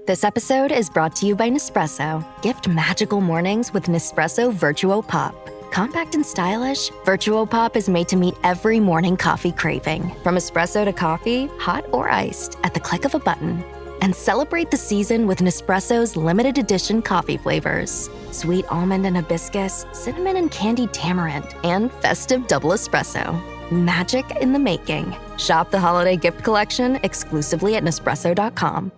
This episode is brought to you by Nespresso. Gift magical mornings with Nespresso Virtuo Pop. Compact and stylish, Virtuo Pop is made to meet every morning coffee craving. From espresso to coffee, hot or iced, at the click of a button. And celebrate the season with Nespresso's limited edition coffee flavors. Sweet almond and hibiscus, cinnamon and candied tamarind, and festive double espresso. Magic in the making. Shop the holiday gift collection exclusively at Nespresso.com.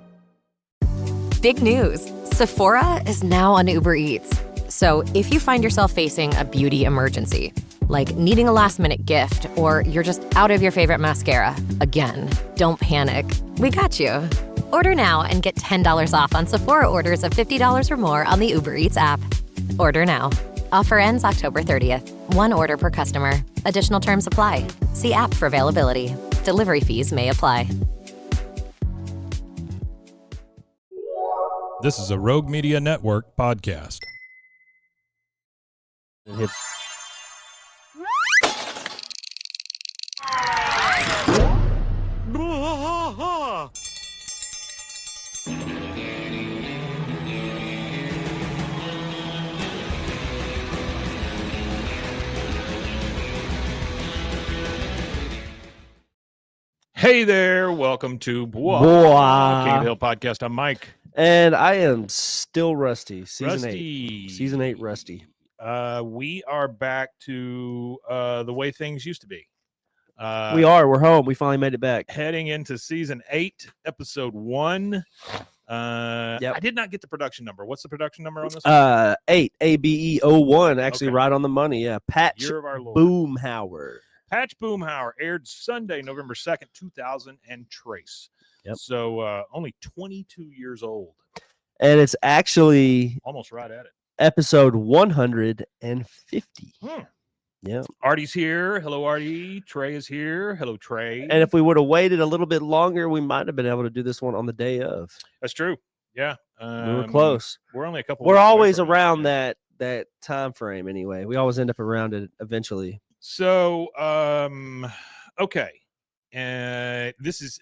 Big news. Sephora is now on Uber Eats. So if you find yourself facing a beauty emergency, like needing a last-minute gift or you're just out of your favorite mascara, again, don't panic. We got you. Order now and get $10 off on Sephora orders of $50 or more on the Uber Eats app. Order now. Offer ends October 30th. One order per customer. Additional terms apply. See app for availability. Delivery fees may apply. This is a Rogue Media Network podcast. Hey there, welcome to King of the Hill podcast. I'm Mike. And I am still rusty. Season 8 rusty. We are back to the way things used to be. We're home. We finally made it back. Heading into season 8, episode 1. I did not get the production number. What's the production number on this one? 8, ABE01, actually Okay. Right on the money. Yeah, Patch Year of our Lord. Boomhauer. Patch Boomhauer aired Sunday, November 2nd, 2000 and trace. Yep. So only 22 years old. And it's actually Almost right at it. episode 150. Yeah. Artie's here. Hello, Artie. Trey is here. Hello, Trey. And if we would have waited a little bit longer, we might have been able to do this one on the day of. That's true. Yeah. We were close. We're only a couple. We're weeks away always from it. around that time frame anyway. We always end up around it eventually. So, okay. This is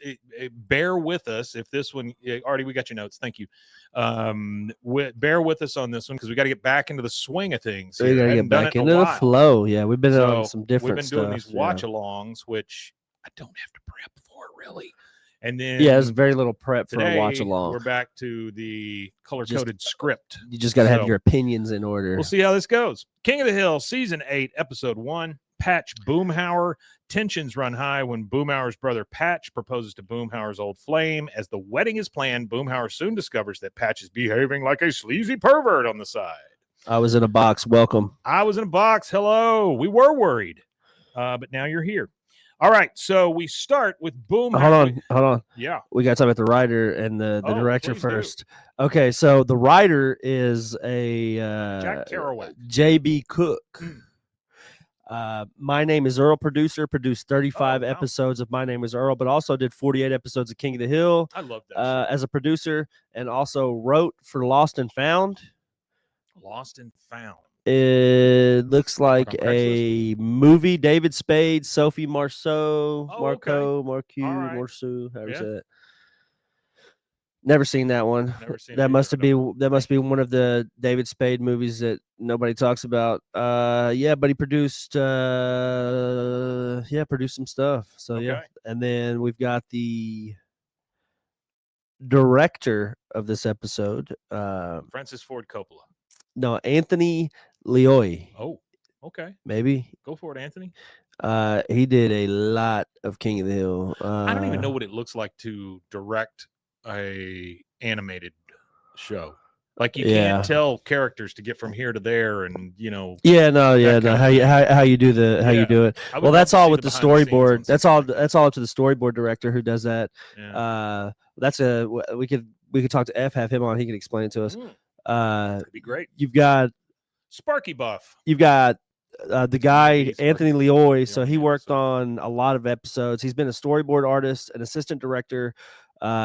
bear with us if this one, Artie, we got your notes. Thank you. Bear with us on this one because we got to get back into the swing of things. We got to get back into the flow. Yeah, we've been on some different We've been doing these watch-alongs, which I don't have to prep for really. And then there's very little prep for today, a watch along. We're back to the color-coded script. You just got to have your opinions in order. We'll see how this goes. King of the Hill, season 8, episode 1. Patch Boomhauer. Tensions run high when Boomhauer's brother Patch proposes to Boomhauer's old flame. As the wedding is planned, Boomhauer soon discovers that Patch is behaving like a sleazy pervert on the side. I was in a box. Welcome. I was in a box. Hello. We were worried, but now you're here. All right, so we start with Boomhauer. Hold on. Yeah. We got to talk about the writer and the director please first. Do. Okay, so the writer is a Jack Kerouac. J.B. Cook. My Name is Earl produced 35 episodes of My Name is Earl, but also did 48 episodes of King of the Hill. I love that. As a producer, and also wrote for Lost and Found. Lost and Found. It looks like a movie. David Spade, Sophie Marceau, Marceau, however you say it. Never seen that one. That must be one of the David Spade movies that nobody talks about. But he produced produced some stuff. So and then we've got the director of this episode, Francis Ford Coppola. No, Anthony Leoy. Oh, okay. Maybe. Go for it, Anthony. He did a lot of King of the Hill. I don't even know what it looks like to direct a animated show. Like you can't tell characters to get from here to there, and how you do it. Well, that's all with the storyboard. That's all up to the storyboard director who does that. Yeah. We could talk to F, have him on. He can explain it to us. That'd be great. You've got Sparky Buff. You've got the guy Anthony Leoy. So he worked on a lot of episodes. He's been a storyboard artist, an assistant director.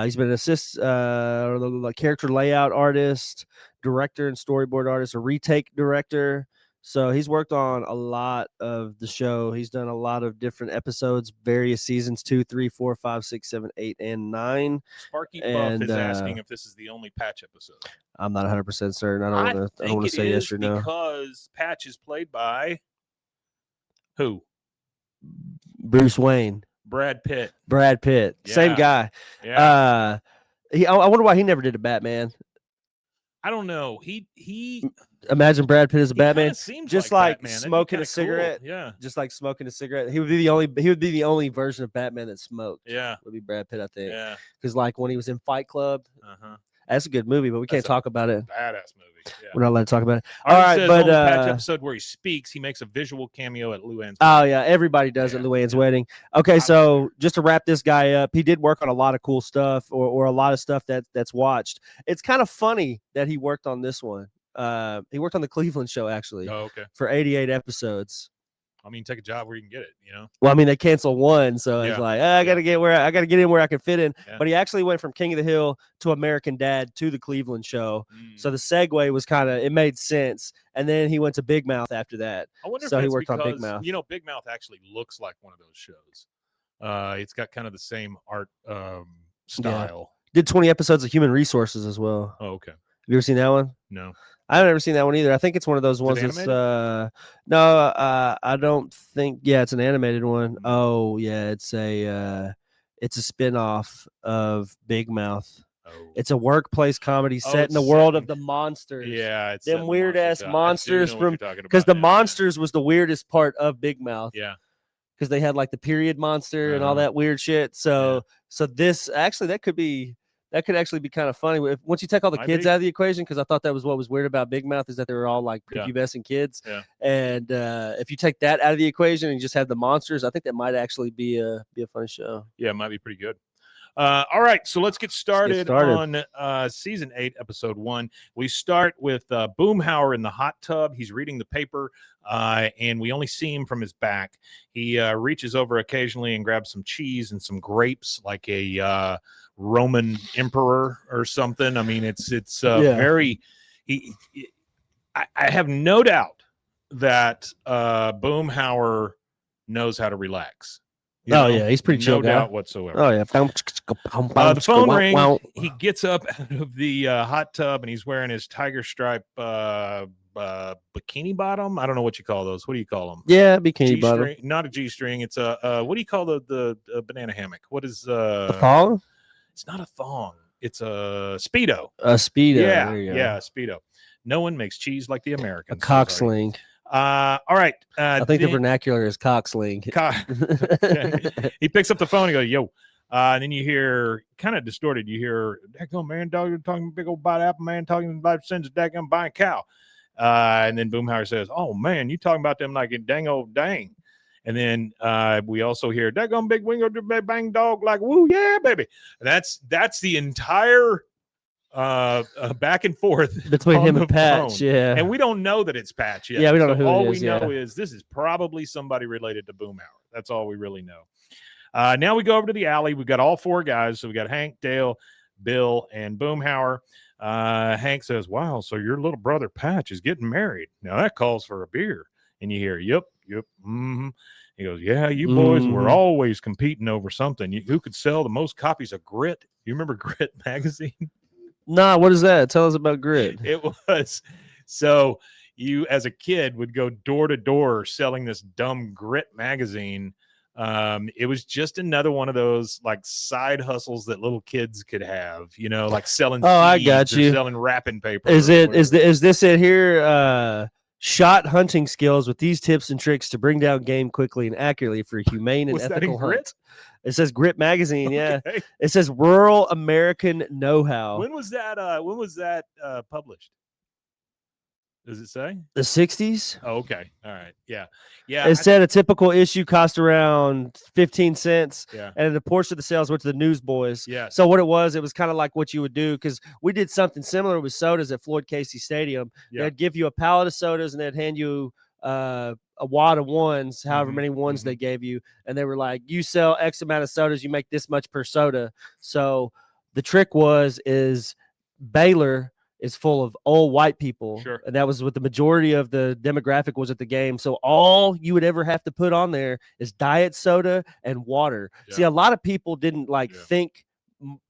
He's been an character layout artist, director, and storyboard artist, a retake director. So he's worked on a lot of the show. He's done a lot of different episodes, various seasons 2, 3, 4, 5, 6, 7, 8, and 9. Sparky Buff is asking if this is the only Patch episode. I'm not 100% certain. I don't want to say yes or no. Because Patch is played by who? Bruce Wayne. Brad Pitt. Yeah. Same guy. Yeah. I wonder why he never did a Batman. I don't know. He imagine Brad Pitt as a Batman, just like Batman. Smoking a cigarette. Cool. Yeah, just like smoking a cigarette. He would be the only version of Batman that smoked. Yeah, would be Brad Pitt, I think. Yeah, because like when he was in Fight Club, that's a good movie, but we can't talk about it. Badass movie. Yeah. We're not allowed to talk about it. All right, but Patch episode where he speaks, he makes a visual cameo at Luann's. Oh yeah, everybody does at Luann's wedding. Okay, so just to wrap this guy up, he did work on a lot of cool stuff, or a lot of stuff that's watched. It's kind of funny that he worked on this one. He worked on the Cleveland show actually. Oh, okay. For 88 episodes. I mean, take a job where you can get it, you know. Well, I mean, they canceled one, so it's like I got to get in where I can fit in. Yeah. But he actually went from King of the Hill to American Dad to the Cleveland show. So the segue was it made sense. And then he went to Big Mouth after that. I wonder so if he worked because, on Big Mouth. You know, Big Mouth actually looks like one of those shows. It's got kind of the same art style. Yeah. Did 20 episodes of Human Resources as well. Oh, okay. Have you ever seen that one? No. I've never seen that one either. I think it's one of those ones that's I don't think it's an animated one. Oh yeah, it's a spin-off of Big Mouth. Oh. It's a workplace comedy set in the world of the monsters. Yeah, it's them weird ass monsters from because the monsters was the weirdest part of Big Mouth. Yeah. Because they had like the period monster and all that weird shit. So this actually that could actually be kind of funny once you take all the kids out of the equation, because I thought that was what was weird about Big Mouth is that they were all like prepubescent kids. Yeah. And if you take that out of the equation and you just have the monsters, I think that might actually be a fun show. Yeah, it might be pretty good. All right, so let's get started on season 8, episode 1. We start with Boomhauer in the hot tub. He's reading the paper, and we only see him from his back. He reaches over occasionally and grabs some cheese and some grapes, like a Roman emperor or something. I mean, it's very. I have no doubt that Boomhauer knows how to relax. He's pretty chill. No doubt whatsoever. Oh yeah. The phone rings. He gets up out of the hot tub and he's wearing his tiger stripe bikini bottom. I don't know what you call those. What do you call them? Yeah, bikini bottom. Not a G-string. It's a what do you call the banana hammock? What is a thong? It's not a thong. It's a Speedo. A Speedo. Yeah, Speedo. No one makes cheese like the Americans. A cock sling. All right. I think the vernacular is cock sling. He picks up the phone and goes, yo. And then you hear, kind of distorted, you hear, daggone man, dog, you're talking big old bite apple man, talking about sends a daggone buying cow. And then Boomhauer says, oh man, you talking about them like a dang old dang. And then we also hear, daggone big wingo bang dog, like, woo, yeah, baby. That's the entire back and forth between him and Patch, and we don't know that it's Patch yet. Yeah, we don't know who all it is, we know is this is probably somebody related to Boomhauer. That's all we really know. Now we go over to the alley. We've got all 4 guys. So we got Hank, Dale, Bill, and Boomhauer. Hank says, wow, so your little brother Patch is getting married. Now that calls for a beer. And you hear, yep, mm-hmm. He goes, yeah, you boys were always competing over something. Who could sell the most copies of Grit? You remember Grit magazine? Nah, what is that? Tell us about Grit. It was so you as a kid would go door to door selling this dumb Grit magazine. It was just another one of those like side hustles that little kids could have, like selling. Oh, I got you. Selling wrapping paper. Is this it here? Shot hunting skills with these tips and tricks to bring down game quickly and accurately for humane and ethical hunt. It says Grit magazine. Yeah. Okay. It says rural American know-how. When was that published? Does it say the 60s? Oh, okay. All right. Yeah. It said a typical issue cost around 15 cents. Yeah. And a portion of the sales went to the newsboys. Yeah. So what it was kind of like what you would do, because we did something similar with sodas at Floyd Casey Stadium. Yeah. They'd give you a pallet of sodas and they'd hand you a wad of ones, however many ones they gave you, and they were like, you sell X amount of sodas, you make this much per soda. So the trick is Baylor is full of old white people. Sure. And that was what the majority of the demographic was at the game. So all you would ever have to put on there is diet soda and water. Yeah. See, a lot of people didn't think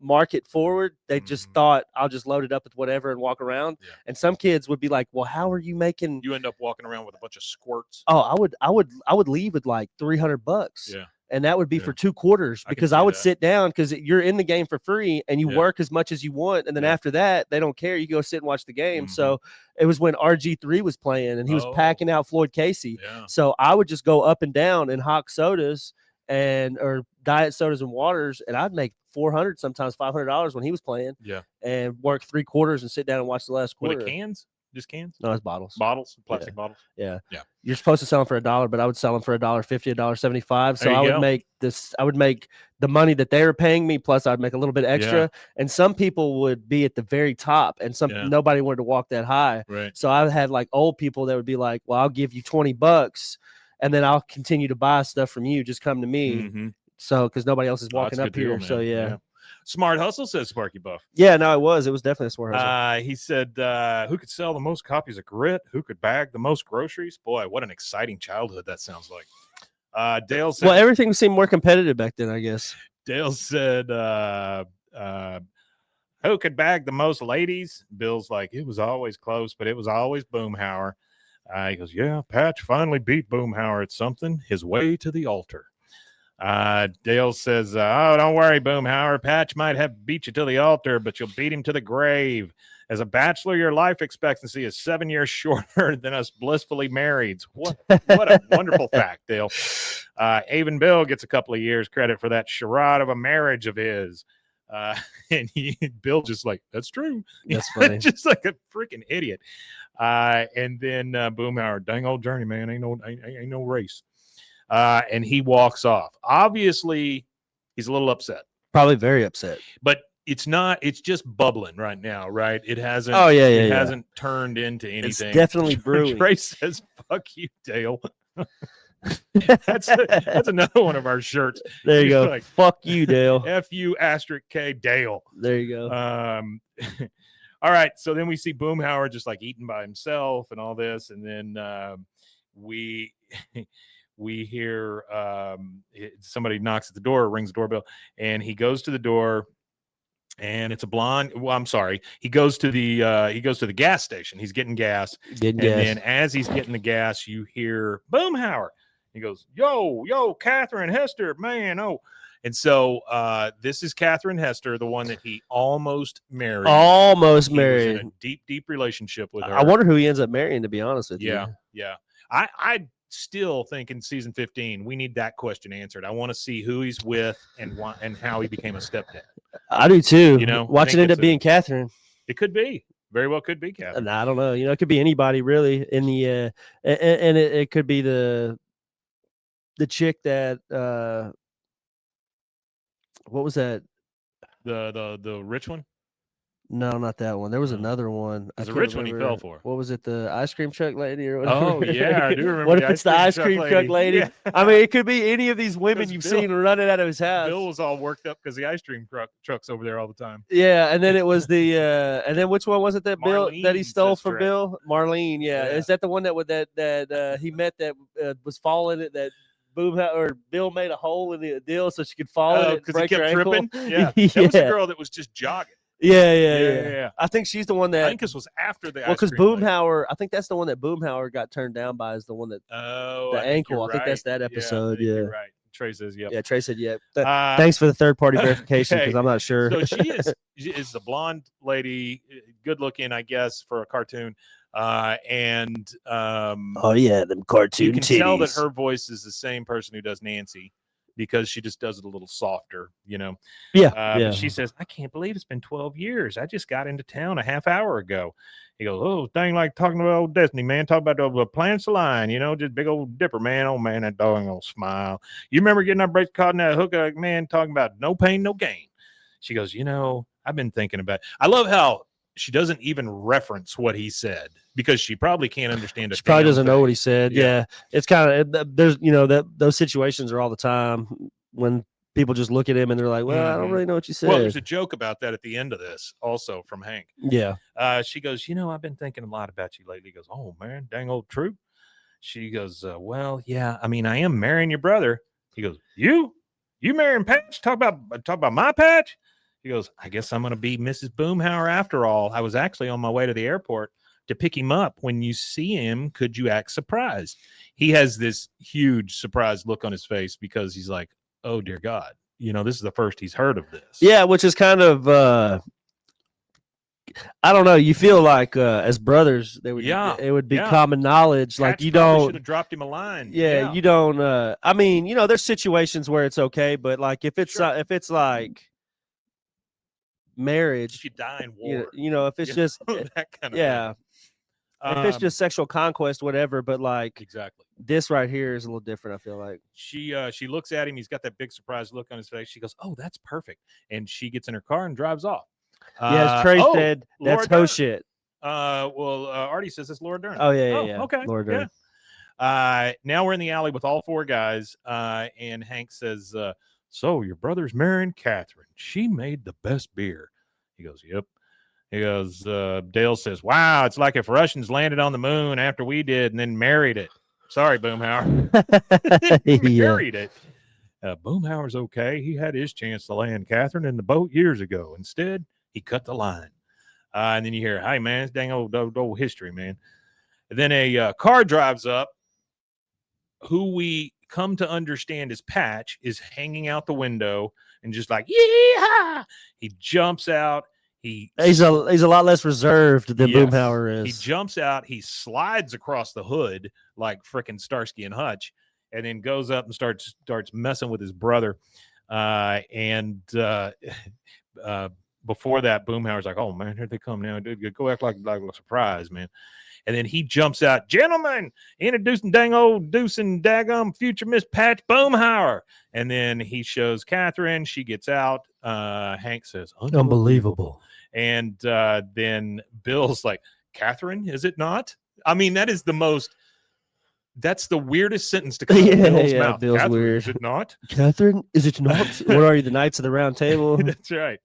market forward. They just thought, I'll just load it up with whatever and walk around. Yeah. And some kids would be like, well, how are you making? You end up walking around with a bunch of squirts. Oh, I would leave with like $300. Yeah. And that would be for 2 quarters, because I would sit down, because you're in the game for free and you work as much as you want. And then after that, they don't care. You go sit and watch the game. So it was when RG3 was playing and he was packing out Floyd Casey. Yeah. So I would just go up and down and hawk sodas or diet sodas and waters. And I'd make $400, sometimes $500 when he was playing. Yeah. And work 3 quarters and sit down and watch the last quarter. What, cans? Just cans? No, it's bottles. Plastic bottles. Yeah. Yeah. You're supposed to sell them for $1, but I would sell them for $1.50, $1.75. So I would make this. I would make the money that they were paying me, plus I'd make a little bit extra. Yeah. And some people would be at the very top, and nobody wanted to walk that high. Right. So I had like old people that would be like, "Well, I'll give you $20, and then I'll continue to buy stuff from you. Just come to me." So because nobody else is walking up here. So yeah. Smart hustle, says Sparky Buff. Yeah, no, it was definitely a smart hustle. He said, who could sell the most copies of Grit? Who could bag the most groceries? Boy, what an exciting childhood that sounds like. Dale said, well, everything seemed more competitive back then, I guess. Dale said, who could bag the most ladies? Bill's like, it was always close, but it was always Boomhauer. He goes, yeah, Patch finally beat Boomhauer at something, his way to the altar. Dale says, oh, don't worry, Boomhauer. Patch might have beat you to the altar, but you'll beat him to the grave. As a bachelor, your life expectancy is 7 years shorter than us blissfully marrieds. What a wonderful fact, Dale. Avon Bill gets a couple of years credit for that charade of a marriage of his. And Bill just like, that's true. That's funny. Just like a freaking idiot. And then Boomhauer, dang old journeyman, ain't no race. And he walks off. Obviously, he's a little upset. Probably very upset. But it's just bubbling right now, right? It hasn't hasn't turned into anything. It's definitely brewing. Trey says, fuck you, Dale. That's another one of our shirts. There you go. Like, fuck you, Dale. F-U asterisk K Dale. There you go. All right. So then we see Boomhauer just like eating by himself and all this. And then we hear somebody knocks at the door, rings the doorbell, and he goes to the door, and it's a blonde. Well, I'm sorry. He goes to the gas station. He's getting gas. Then as he's getting the gas, you hear Boomhauer. He goes, yo, Catherine Hester, man. Oh. And so this is Catherine Hester, the one that he almost married. He was in a deep, deep relationship with her. I wonder who he ends up marrying, to be honest with you. Yeah. I still think in season 15 we need that question answered. I want to see who he's with and how he became a stepdad. I do too. You know, watch it end up being Catherine. It could be. Very well could be Catherine. I don't know. You know, it could be anybody really in the and it could be the chick that what was that? The rich one? No, not that one. There was another one. The rich one he fell for. What was it? The ice cream truck lady or whatever? Oh, yeah. I do remember. What if it's the ice cream truck lady? Yeah. I mean, it could be any of these women you've seen running out of his house. Bill was all worked up because the ice cream truck's over there all the time. Yeah, and then it was the and then which one was it that Bill Marlene's that he stole from sister. Bill? Marlene, yeah. Is that the one that he met that was falling at that or Bill made a hole in the deal so she could fall in it and break her ankle? Tripping? Yeah. That was a girl that was just jogging. Yeah. I think she's the one that. I think this was after the. Well, because Boomhauer, I think that's the one that Boomhauer got turned down by. Is the one that. The ankle. I think that's that episode. Yeah. You're right. Trey says, "Yep." Yeah, Trey said, "Yep." Thanks for the third-party verification because I'm not sure. So she is the blonde lady, good looking, I guess, for a cartoon. Oh yeah, them cartoon. You can titties. tell that her voice is the same person who does Nancy, because she just does it a little softer, you know. Yeah. She says, I can't believe it's been 12 years. I just got into town a half hour ago. He goes, oh, thing like talking about old Destiny, man. Talk about the plants of line, you know, just big old dipper, man. Oh, man, that dog ain't gonna smile. You remember getting our brakes caught in that hook, man, talking about no pain, no gain. She goes, you know, I've been thinking about it. I love how she doesn't even reference what he said because she probably can't understand it. She probably doesn't know what he said. Yeah. It's kind of, there's, you know, that those situations are all the time when people just look at him and they're like, well, I don't really know what you said. Well, there's a joke about that at the end of this also from Hank. Yeah. She goes, I've been thinking a lot about you lately. He goes, oh, man, dang old true. She goes, well, yeah, I mean, I am marrying your brother. He goes, you marrying Patch? Talk about my Patch? He goes, I guess I'm going to be Mrs. Boomhauer after all. I was actually on my way to the airport to pick him up. When you see him, could you act surprised? He has this huge surprised look on his face because he's like, oh, dear God. This is the first he's heard of this. Yeah, which is kind of, I don't know. You feel like as brothers, it would be common knowledge. Patch like you don't should have dropped him a line. Yeah, you don't. I mean, there's situations where it's okay, but like if it's like marriage, if you die in war, if it's just that kind of thing. If it's just sexual conquest, whatever. But like exactly, this right here is a little different. I feel like she looks at him. He's got that big surprised look on his face. She goes, "Oh, that's perfect," and she gets in her car and drives off. As Trey said, that's ho shit. Artie says it's Laura Dern. Oh yeah. Okay, Laura Dern. Yeah. Now we're in the alley with all four guys, and Hank says, "So your brother's marrying Catherine? She made the best beer." He goes, "Yep." He goes, Dale says, wow, it's like if Russians landed on the moon after we did and then married it. Sorry, Boomhauer. Married it. Boomhauer's okay. He had his chance to land Catherine in the boat years ago. Instead, he cut the line. And then you hear, hey, man, it's dang old history, man. And then a car drives up. Who we come to understand as Patch is hanging out the window and just like, yeah. He jumps out. He's a lot less reserved than Boomhauer is. He jumps out, he slides across the hood like frickin' Starsky and Hutch, and then goes up and starts messing with his brother. Before that, Boomhauer's like, "Oh man, here they come now, dude. Go act like a surprise, man." And then he jumps out, gentlemen, introducing dang old deuce and daggum future Miss Patch Boomhauer. And then he shows Catherine. She gets out. Hank says, unbelievable. And then Bill's like, Catherine, is it not? I mean, that's the weirdest sentence to come out of Bill's mouth. Bill's Catherine, weird. is it not? Catherine, is it not? What are you, the Knights of the Round Table? That's right.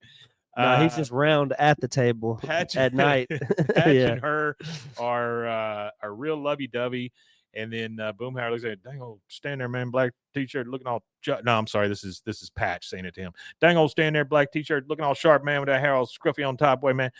No, he's just round at the table at night. Patch and her are real lovey-dovey. And then Boomhauer looks at it, dang old stand there, man, black t-shirt looking all no, I'm sorry, this is Patch saying it to him. Dang old stand there, black t-shirt looking all sharp, man, with that hair all scruffy on top, boy, man.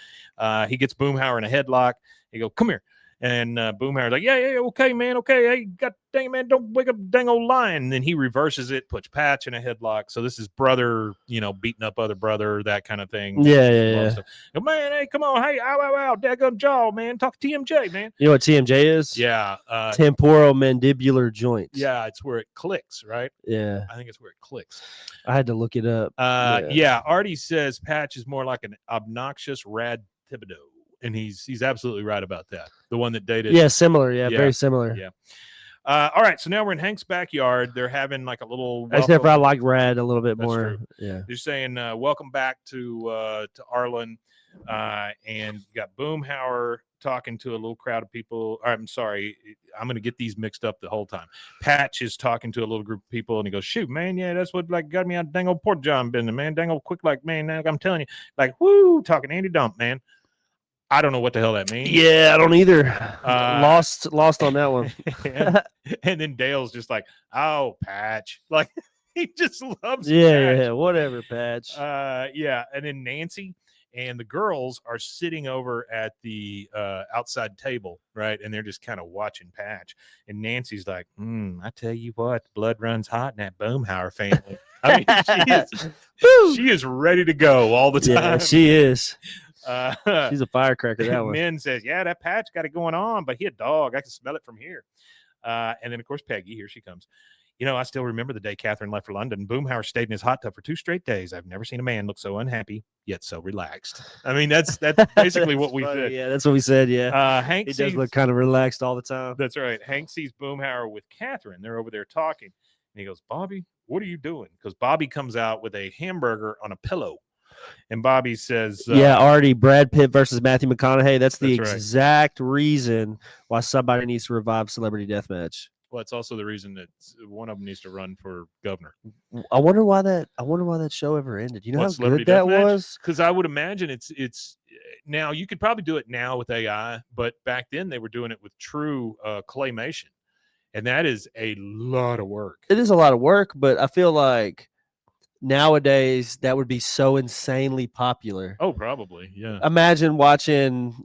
He gets Boomhauer in a headlock. He goes, come here. And Boomhauer's like, yeah, okay, man, okay. Hey, God dang, man, don't wake up dang old lion. And then he reverses it, puts Patch in a headlock. So this is brother, beating up other brother, that kind of thing. Yeah. Oh, man, hey, come on. Hey, ow, daggum jaw, man. Talk to TMJ, man. You know what TMJ is? Yeah. Temporal-mandibular joints. Yeah, it's where it clicks, right? Yeah. I think it's where it clicks. I had to look it up. Yeah, Artie says Patch is more like an obnoxious Rad Thibodeau. And he's absolutely right about that. The one that dated. Yeah, similar. Yeah, very similar. Yeah. All right, so now we're in Hank's backyard. They're having like a little. Except for I like Rad a little bit That's more. True. Yeah. They're saying welcome back to Arlen, and you got Boomhauer talking to a little crowd of people. I'm sorry, I'm going to get these mixed up the whole time. Patch is talking to a little group of people, and he goes, "Shoot, man, yeah, that's what like got me out of dang old Port John business, man. Dang old quick, like man, I'm telling you, like woo, talking Andy Dump, man." I don't know what the hell that means. Yeah, I don't either. Lost on that one. and then Dale's just like, oh, Patch. Like, he just loves Patch. Yeah, whatever, Patch. Yeah, and then Nancy and the girls are sitting over at the outside table, right? And they're just kind of watching Patch. And Nancy's like, I tell you what, blood runs hot in that Boomhauer family. I mean, she is ready to go all the time. Yeah, she is. She's a firecracker, that one. Min says, yeah, that Patch got it going on, but he a dog. I can smell it from here. And then, of course, Peggy, here she comes. I still remember the day Catherine left for London. Boomhauer stayed in his hot tub for 2 straight days. I've never seen a man look so unhappy, yet so relaxed. I mean, that's basically what we said. Yeah, that's what we said, yeah. Hank does look kind of relaxed all the time. That's right. Hank sees Boomhauer with Catherine. They're over there talking. And he goes, Bobby, what are you doing? Because Bobby comes out with a hamburger on a pillow. And Bobby says, Artie, Brad Pitt versus Matthew McConaughey. That's the right. exact reason why somebody needs to revive Celebrity Deathmatch. Well, it's also the reason that one of them needs to run for governor. I wonder why that show ever ended. You know how Celebrity good that Deathmatch? was? Because I would imagine it's now you could probably do it now with AI, but back then they were doing it with true claymation, and that is a lot of work. It is a lot of work, but I feel like nowadays that would be so insanely popular. Oh, probably, yeah. Imagine watching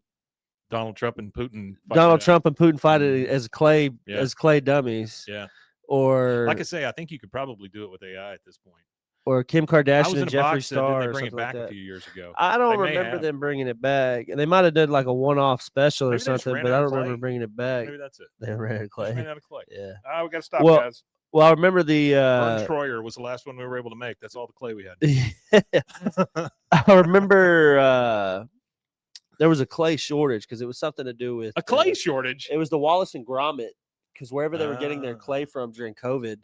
Donald Trump and Putin fight it as clay dummies. Yeah. Or like I say, I think you could probably do it with AI at this point. Or Kim I Kardashian was in and a Jeffree box set. Didn't Star they or bring it something back like a that. few years ago? I don't They may remember have. them bringing it back. And they might have done like a one-off special or Maybe they just something, ran but out I of don't remember clay. bringing it back. Maybe that's it. They ran out of clay. Just ran out of clay. Yeah. We got to stop, guys. Well, I remember the Vern Troyer was the last one we were able to make. That's all the clay we had. I remember there was a clay shortage because it was something to do with a clay shortage. It was the Wallace and Gromit, because wherever they were getting their clay from during COVID,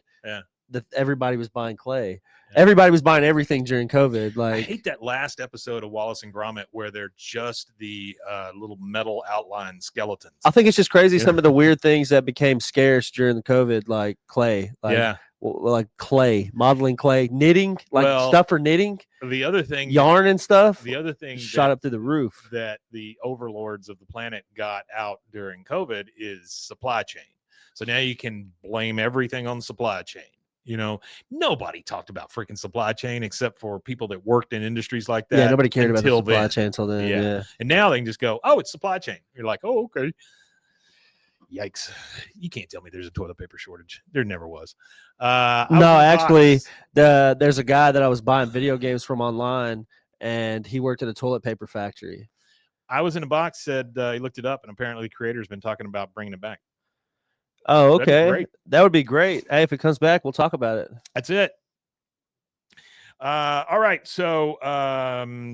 everybody was buying clay. Yeah. Everybody was buying everything during COVID. Like, I hate that last episode of Wallace and Gromit where they're just the little metal outline skeletons. I think it's just crazy some of the weird things that became scarce during the COVID, like clay. Like clay, modeling clay, knitting, stuff for knitting. The other thing, yarn and stuff. The other thing shot up through the roof that the overlords of the planet got out during COVID is supply chain. So now you can blame everything on the supply chain. You know, nobody talked about freaking supply chain except for people that worked in industries like that. Yeah, nobody cared about the supply chain until then. Yeah. And now they can just go, oh, it's supply chain. You're like, oh, okay. Yikes. You can't tell me there's a toilet paper shortage. There never was. No, actually, there's a guy that I was buying video games from online, and he worked at a toilet paper factory. I was in a box, said he looked it up, and apparently the creator's been talking about bringing it back. Oh, okay. That would be great. Hey, if it comes back, we'll talk about it. That's it. All right. So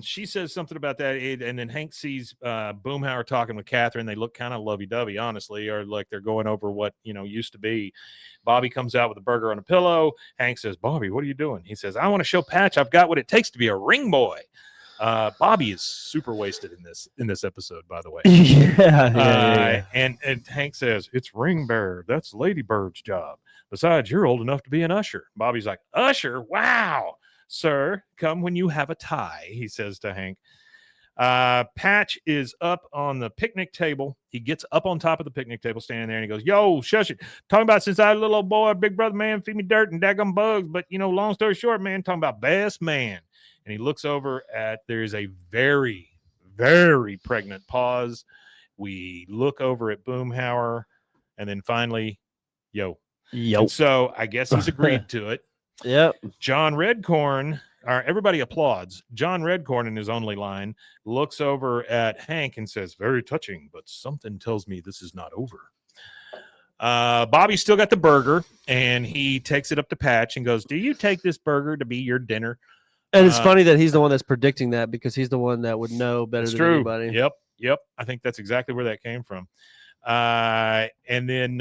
she says something about that, and then Hank sees Boomhauer talking with Catherine. They look kind of lovey-dovey, honestly, or like they're going over what used to be. Bobby comes out with a burger on a pillow. Hank says, "Bobby, what are you doing?" He says, "I want to show Patch I've got what it takes to be a ring boy." Bobby is super wasted in this episode, by the way. Yeah. And Hank says, "It's ring bearer. That's Lady Bird's job. Besides, you're old enough to be an usher." Bobby's like, "Usher? Wow. Sir, come when you have a tie," he says to Hank. Patch is up on the picnic table. He gets up on top of the picnic table, standing there, and he goes, "Yo, shush it. Talking about since I was a little old boy, big brother man, feed me dirt and daggum bugs. But, long story short, man, talking about best man." And he looks over there's a very, very pregnant pause. We look over at Boomhauer, and then finally, yo. And so I guess he's agreed to it. Yep. John Redcorn, everybody applauds. John Redcorn, in his only line, looks over at Hank and says, "Very touching, but something tells me this is not over." Bobby's still got the burger, and he takes it up to Patch and goes, "Do you take this burger to be your dinner?" And it's funny that he's the one that's predicting that, because he's the one that would know better than anybody. Yep. I think that's exactly where that came from. And then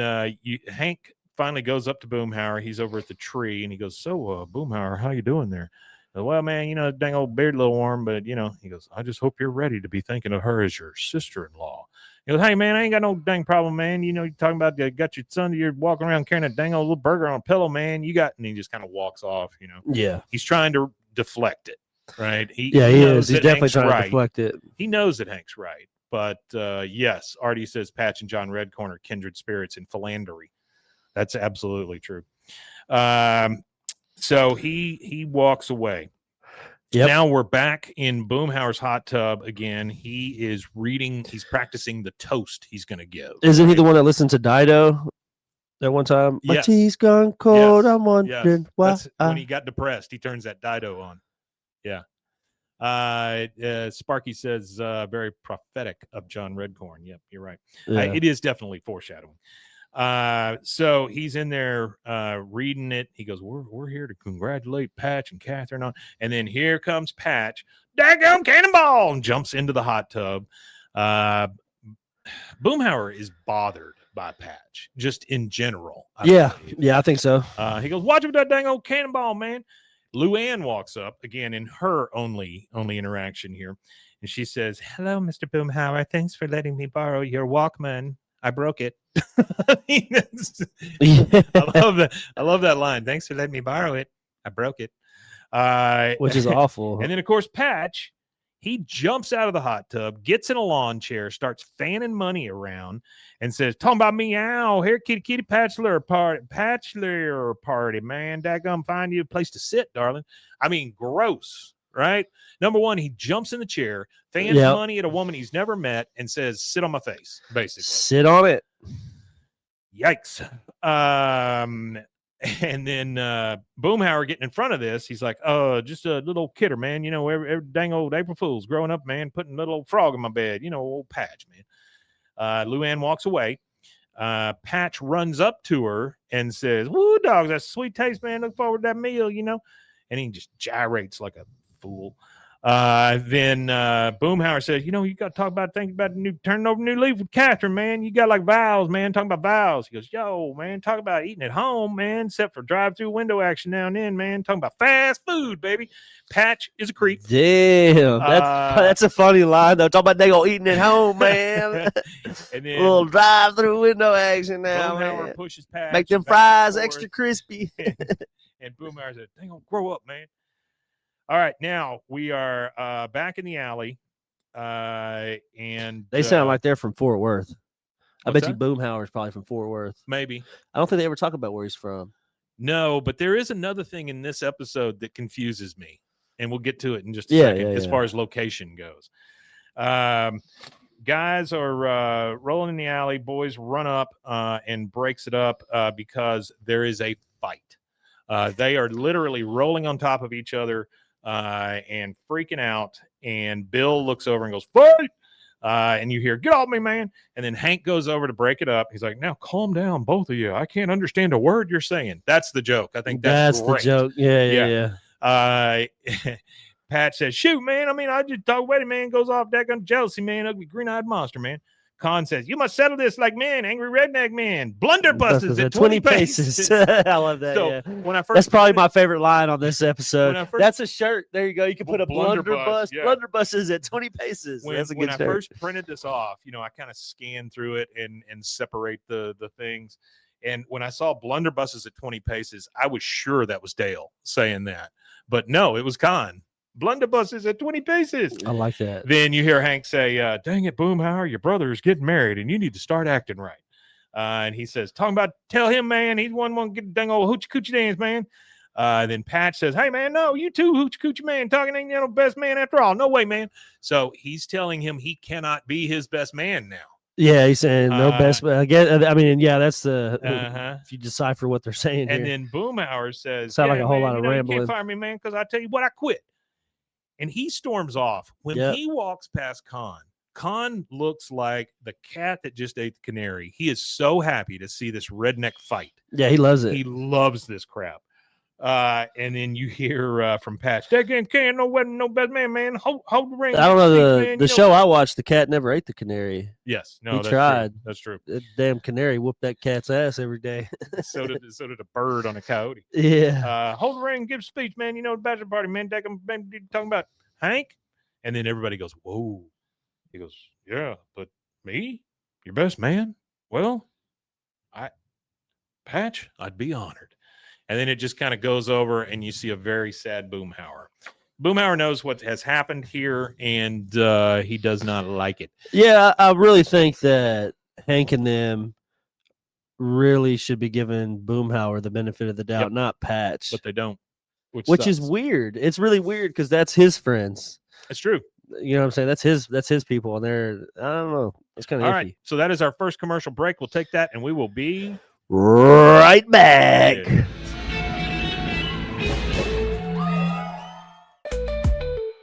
Hank finally goes up to Boomhauer. He's over at the tree, and he goes, "So, Boomhauer, how you doing there?" "Well, man, dang old beard a little warm, but, he goes, "I just hope you're ready to be thinking of her as your sister-in-law." He goes, "Hey, man, I ain't got no dang problem, man. You're talking about got your son, you're walking around carrying a dang old little burger on a pillow, man. And he just kind of walks off, Yeah. He's trying to deflect it, right? He is. He's definitely trying to deflect it. He knows that Hank's right. But, yes, Artie says Patch and John Redcorn are kindred spirits in philandering. That's absolutely true. So he walks away. Yep. Now we're back in Boomhauer's hot tub again. He's practicing the toast he's going to give. Isn't he the one that listened to Dido that one time? Yes. My tea's gone cold. Yes. I'm wondering why. That's when he got depressed. He turns that Dido on. Yeah. Sparky says, very prophetic of John Redcorn. Yep, you're right. Yeah. It is definitely foreshadowing. So he's in there reading it. He goes, we're here to congratulate Patch and Catherine on. And then here comes Patch, daggum cannonball, and jumps into the hot tub. Boomhauer is bothered by Patch, just in general. Yeah, I think so. He goes, "Watch with that dang old cannonball, man." Luann walks up again in her only interaction here, and she says, "Hello, Mr. Boomhauer. Thanks for letting me borrow your Walkman. I broke it. Yeah. I love that line. Thanks for letting me borrow it. I broke it. Which is awful. And then, of course, Patch, he jumps out of the hot tub, gets in a lawn chair, starts fanning money around, and says, talking about me, ow, here, kitty, kitty, bachelor party, man. Daggum, find you a place to sit, darling. I mean, gross, right? Number one, he jumps in the chair, fans money at a woman he's never met, and says, sit on my face, basically. Sit on it. Yikes. And then Boomhauer getting in front of this, he's like, just a little kidder, man. You know, every dang old April Fool's growing up, man, putting a little old frog in my bed. You know, old Patch, man. Luann walks away. Patch runs up to her and says, woo, dogs, that's a sweet taste, man. Look forward to that meal, you know. And he just gyrates like a fool. Then Boomhauer says, you know, you got to talk about things about turning over a new leaf with Catherine, man. You got like vows, man. Talking about vows. He goes, yo, man, talk about eating at home, man, except for drive-through window action now and then, man. Talking about fast food, baby. Patch is a creep. Damn, that's a funny line though. Talk about they gonna eating at home, man. And then a little drive-through window action now, Boomhauer man. pushes Patch. Make them fries extra crispy. And Boomhauer said, they gonna grow up, man. All right, now we are back in the alley, and they sound like they're from Fort Worth. I bet that? you Boomhauer's probably from Fort Worth. Maybe. I don't think they ever talk about where he's from. No, but there is another thing in this episode that confuses me, and we'll get to it in just a second as far as location goes. Guys are rolling in the alley. Boys run up and breaks it up because there is a fight. They are literally rolling on top of each other. And freaking out, and Bill looks over and goes, fight! And you hear, get off me, man. And then Hank goes over to break it up. He's like, now calm down, both of you. I can't understand a word you're saying. That's the joke. I think that's the joke. Yeah. Pat says, shoot, man. I mean, I just thought, wait a man, goes off that gun jealousy, man. Ugly green-eyed monster, man. Con says, you must settle this like men, angry redneck man. Blunderbusses at 20 paces. I love that. So when I first that's probably my favorite line on this episode. That's a shirt. There you go. You can put a blunderbuss. Yeah. Blunderbusses at 20 paces. That's a good shirt. When I first printed this off, you know, I kind of scanned through it and separate the things. And when I saw blunderbusses at 20 paces, I was sure that was Dale saying that. But no, it was Con. Blunderbusses at 20 paces. I like that. Then you hear Hank say, dang it, Boomhauer, your brother is getting married and you need to start acting right. And he says, tell him, man, he's one get the dang old hoochie coochie dance, man. Then Patch says, hey, man, no, you too, hoochie coochie man, talking ain't no best man after all. No way, man. So he's telling him he cannot be his best man now. Yeah, he's saying no best. I mean, yeah, that's the if you decipher what they're saying. And here. then Boomhauer says, sound like a whole lot of rambling. You can't fire me, man, because I tell you what, I quit. And he storms off. When he walks past Con looks like the cat that just ate the canary. He is so happy to see this redneck fight. Yeah, he loves it. He loves this crap. And then you hear from Patch, that game can't no wedding, no best man. Hold the ring. I don't know the show I watched. The cat never ate the canary. Yes, no, he tried. True. That's true. That damn canary whooped that cat's ass every day. so did a bird on a coyote. Yeah. Hold the ring, give a speech, man. You know the bachelor party, man. Talking about Hank, and then everybody goes, whoa. He goes, yeah, but me, your best man. Well, Patch, I'd be honored. And then it just kind of goes over and you see a very sad Boomhauer. Boomhauer knows what has happened here, and he does not like it. Yeah, I really think that Hank and them really should be giving Boomhauer the benefit of the doubt, not Patch. But they don't. Which is weird. It's really weird because that's his friends. It's true. You know what I'm saying? That's his people, and they're, I don't know. It's kind of all iffy. right. So that is our first commercial break. We'll take that, and we will be right back. Yeah.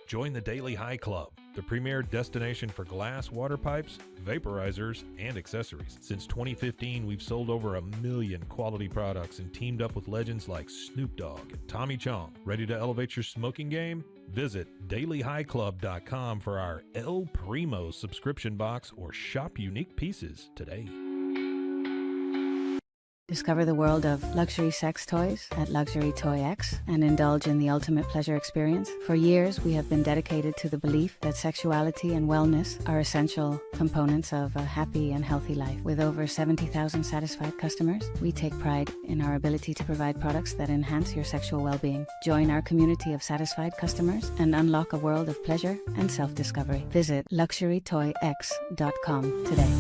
Join the Daily High Club, the premier destination for glass water pipes, vaporizers, and accessories. Since 2015, we've sold over 1 million quality products and teamed up with legends like Snoop Dogg and Tommy Chong. Ready to elevate your smoking game? Visit dailyhighclub.com for our El Primo subscription box or shop unique pieces today. Discover the world of luxury sex toys at Luxury Toy X and indulge in the ultimate pleasure experience. For years, we have been dedicated to the belief that sexuality and wellness are essential components of a happy and healthy life. With over 70,000 satisfied customers, we take pride in our ability to provide products that enhance your sexual well-being. Join our community of satisfied customers and unlock a world of pleasure and self-discovery. Visit luxurytoyx.com today.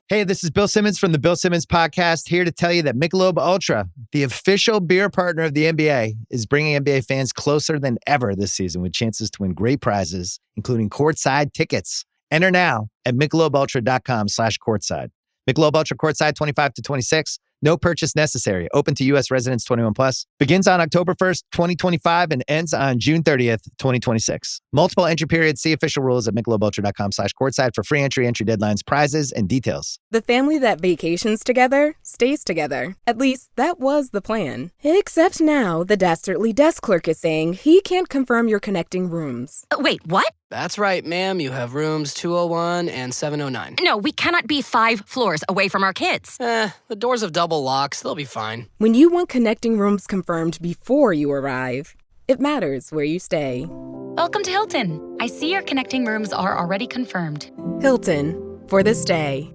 Hey, this is Bill Simmons from the Bill Simmons Podcast, here to tell you that Michelob Ultra, the official beer partner of the NBA, is bringing NBA fans closer than ever this season with chances to win great prizes, including courtside tickets. Enter now at michelobultra.com/courtside. Michelob Ultra Courtside 25 to 26. No purchase necessary. Open to U.S. residents 21 plus. Begins on October 1st, 2025 and ends on June 30th, 2026. Multiple entry periods. See official rules at michelobultra.com/courtside for free entry deadlines, prizes, and details. The family that vacations together stays together. At least that was the plan. Except now the dastardly desk clerk is saying he can't confirm your connecting rooms. Wait, what? That's right, ma'am. You have rooms 201 and 709. No, we cannot be 5 floors away from our kids. The doors have double locks. They'll be fine. When you want connecting rooms confirmed before you arrive, it matters where you stay. Welcome to Hilton. I see your connecting rooms are already confirmed. Hilton, for the stay.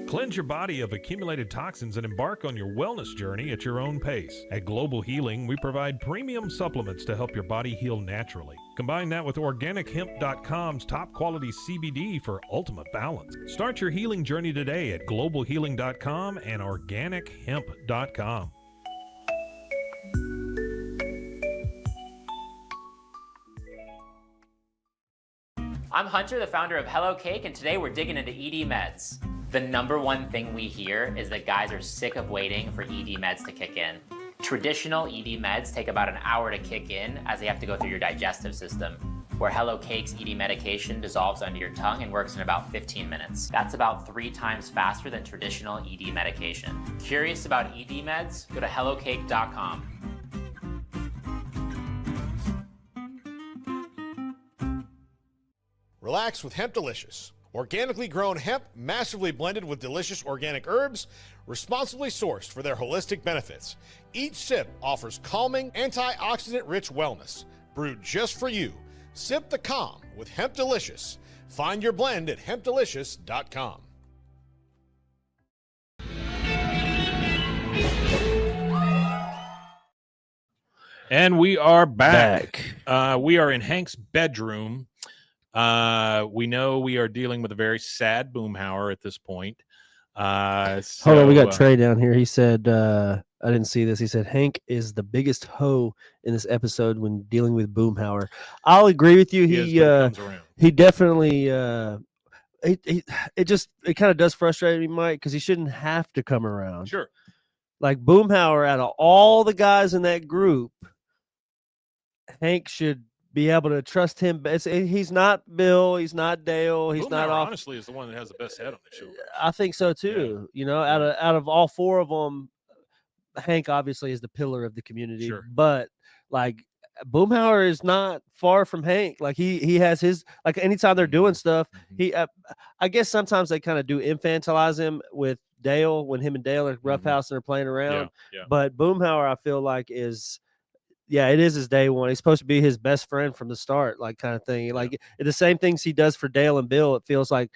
Cleanse your body of accumulated toxins and embark on your wellness journey at your own pace. At Global Healing, we provide premium supplements to help your body heal naturally. Combine that with OrganicHemp.com's top quality CBD for ultimate balance. Start your healing journey today at GlobalHealing.com and OrganicHemp.com. I'm Hunter, the founder of Hello Cake, and today we're digging into ED meds. The number one thing we hear is that guys are sick of waiting for ED meds to kick in. Traditional ED meds take about an hour to kick in as they have to go through your digestive system, where Hello Cake's ED medication dissolves under your tongue and works in about 15 minutes. That's about 3 times faster than traditional ED medication. Curious about ED meds? Go to hellocake.com. Relax with Hemp Delicious. Organically grown hemp, massively blended with delicious organic herbs, responsibly sourced for their holistic benefits. Each sip offers calming, antioxidant-rich wellness, brewed just for you. Sip the calm with Hemp Delicious. Find your blend at hempdelicious.com. And we are back. We are in Hank's bedroom. We know we are dealing with a very sad Boomhauer at this point. Hold on, we got Trey down here. He said, I didn't see this. He said, Hank is the biggest hoe in this episode when dealing with Boomhauer. I'll agree with you. He definitely, it kind of does frustrate me, Mike, because he shouldn't have to come around. Sure. Like Boomhauer, out of all the guys in that group, Hank should be able to trust him. He's not Bill. He's not Dale. He's not off. Honestly, is the one that has the best head on the shoulder. I think so too. Yeah. You know, out of all 4 of them, Hank obviously is the pillar of the community. Sure. But like Boomhauer is not far from Hank. Like he has his, like anytime they're doing stuff, he I guess sometimes they kind of do infantilize him with Dale when him and Dale are roughhouse and they're playing around. Yeah. But Boomhauer, I feel like is. Yeah, it is his day one. He's supposed to be his best friend from the start, like kind of thing. Like the same things he does for Dale and Bill. It feels like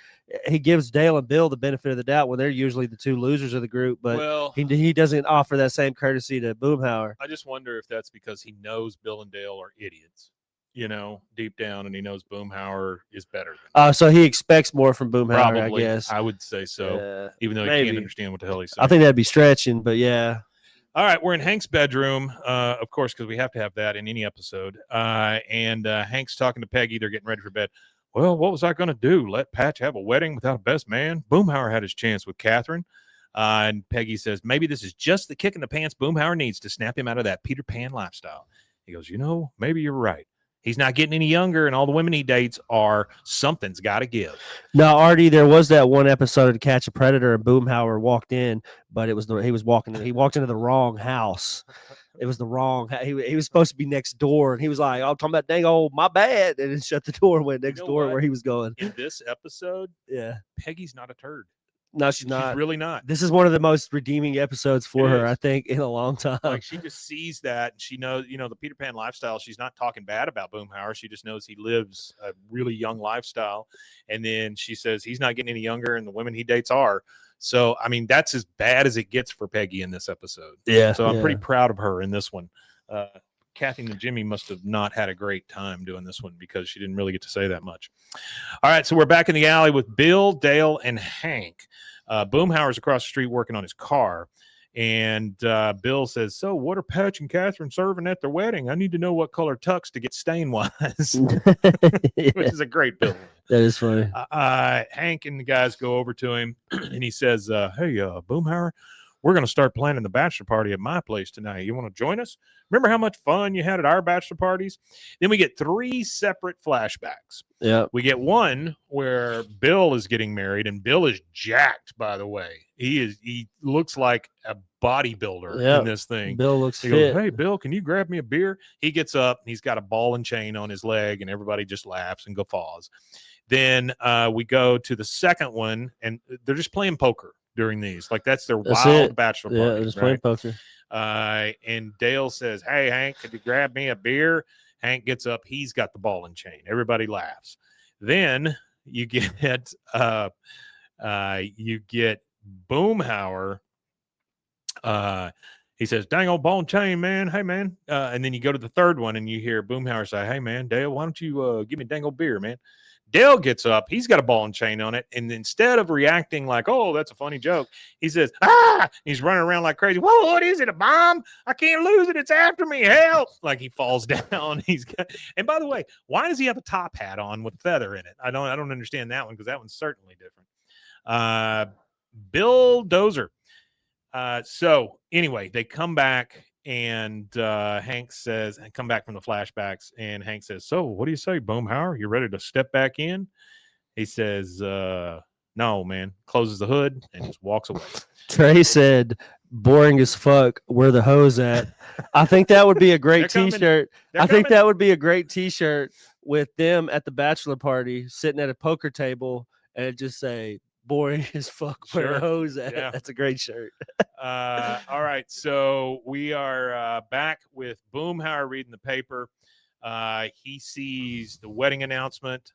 he gives Dale and Bill the benefit of the doubt when they're usually the 2 losers of the group. But he doesn't offer that same courtesy to Boomhauer. I just wonder if that's because he knows Bill and Dale are idiots, you know, deep down, and he knows Boomhauer is better. So he expects more from Boomhauer, Probably, I guess. I would say so, even though he can't understand what the hell he's saying. I think that'd be stretching, but yeah. All right, we're in Hank's bedroom, of course, because we have to have that in any episode. And Hank's talking to Peggy. They're getting ready for bed. Well, what was I going to do? Let Patch have a wedding without a best man? Boomhauer had his chance with Catherine. And Peggy says, maybe this is just the kick in the pants Boomhauer needs to snap him out of that Peter Pan lifestyle. He goes, maybe you're right. He's not getting any younger, and all the women he dates are something's got to give. Now, Artie, there was that one episode of Catch a Predator, and Boomhauer walked in, but he walked into the wrong house. it was the wrong. He was supposed to be next door, and he was like, "I'm talking about dang old my bad," and then shut the door and went next door where he was going. In this episode, yeah, Peggy's not a turd. No, she's not. She's really not. This is one of the most redeeming episodes for her, I think, in a long time. Like she just sees that, and she knows, the Peter Pan lifestyle. She's not talking bad about Boomhauer. She just knows he lives a really young lifestyle, and then she says he's not getting any younger, and the women he dates are. So, I mean, that's as bad as it gets for Peggy in this episode. Yeah. So I'm pretty proud of her in this one. Kathy and Jimmy must have not had a great time doing this one because she didn't really get to say that much. All right, so we're back in the alley with Bill, Dale, and Hank. Boomhauer's across the street working on his car, and Bill says, "So, what are Patch and Catherine serving at their wedding? I need to know what color tux to get stain-wise," which is a great Bill. That is funny. Hank and the guys go over to him, and he says, "Hey, Boomhauer, we're going to start planning the bachelor party at my place tonight. You want to join us? Remember how much fun you had at our bachelor parties?" Then we get 3 separate flashbacks. Yeah. We get one where Bill is getting married, and Bill is jacked, by the way. He looks like a bodybuilder in this thing. Bill looks he fit. goes, "Hey, Bill, can you grab me a beer?" He gets up, and he's got a ball and chain on his leg, and everybody just laughs and guffaws. Then we go to the second one, and they're just playing poker during these. Like, that's their wild bachelor party. Yeah, just playing poker. And Dale says, "Hey, Hank, could you grab me a beer?" Hank gets up. He's got the ball and chain. Everybody laughs. Then you get Boomhauer. He says, "Dang old ball and chain, man. Hey, man." And then you go to the third one, and you hear Boomhauer say, "Hey, man, Dale, why don't you give me a dang old beer, man?" Dale gets up. He's got a ball and chain on it. And instead of reacting like, "Oh, that's a funny joke," he says, "Ah!" He's running around like crazy. "Whoa, what is it? A bomb? I can't lose it. It's after me. Help!" Like he falls down. And by the way, why does he have a top hat on with a feather in it? I don't understand that one, because that one's certainly different. Bill Dozer. So anyway, they come back, and Hank says, and come back from the flashbacks, and Hank says, "So what do you say, Boomhauer? You ready to step back in?" He says, "No, man." Closes the hood and just walks away. Trey said, "Boring as fuck. Where the hose at?" I think that would be a great T-shirt. I think that would be a great T-shirt with them at the bachelor party, sitting at a poker table, and it just say, "Boring as fuck. Where the hose at?" Yeah. That's a great shirt. All right, so we are back with Boomhauer reading the paper. He sees the wedding announcement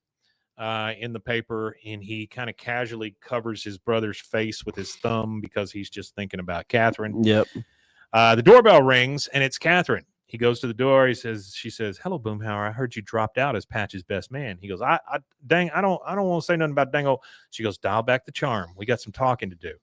in the paper, and he kind of casually covers his brother's face with his thumb because he's just thinking about Catherine. Yep. The doorbell rings, and it's Catherine. He goes to the door. She says, "Hello, Boomhauer. I heard you dropped out as Patch's best man." He goes, I don't want to say nothing about Dango." She goes, "Dial back the charm. We got some talking to do.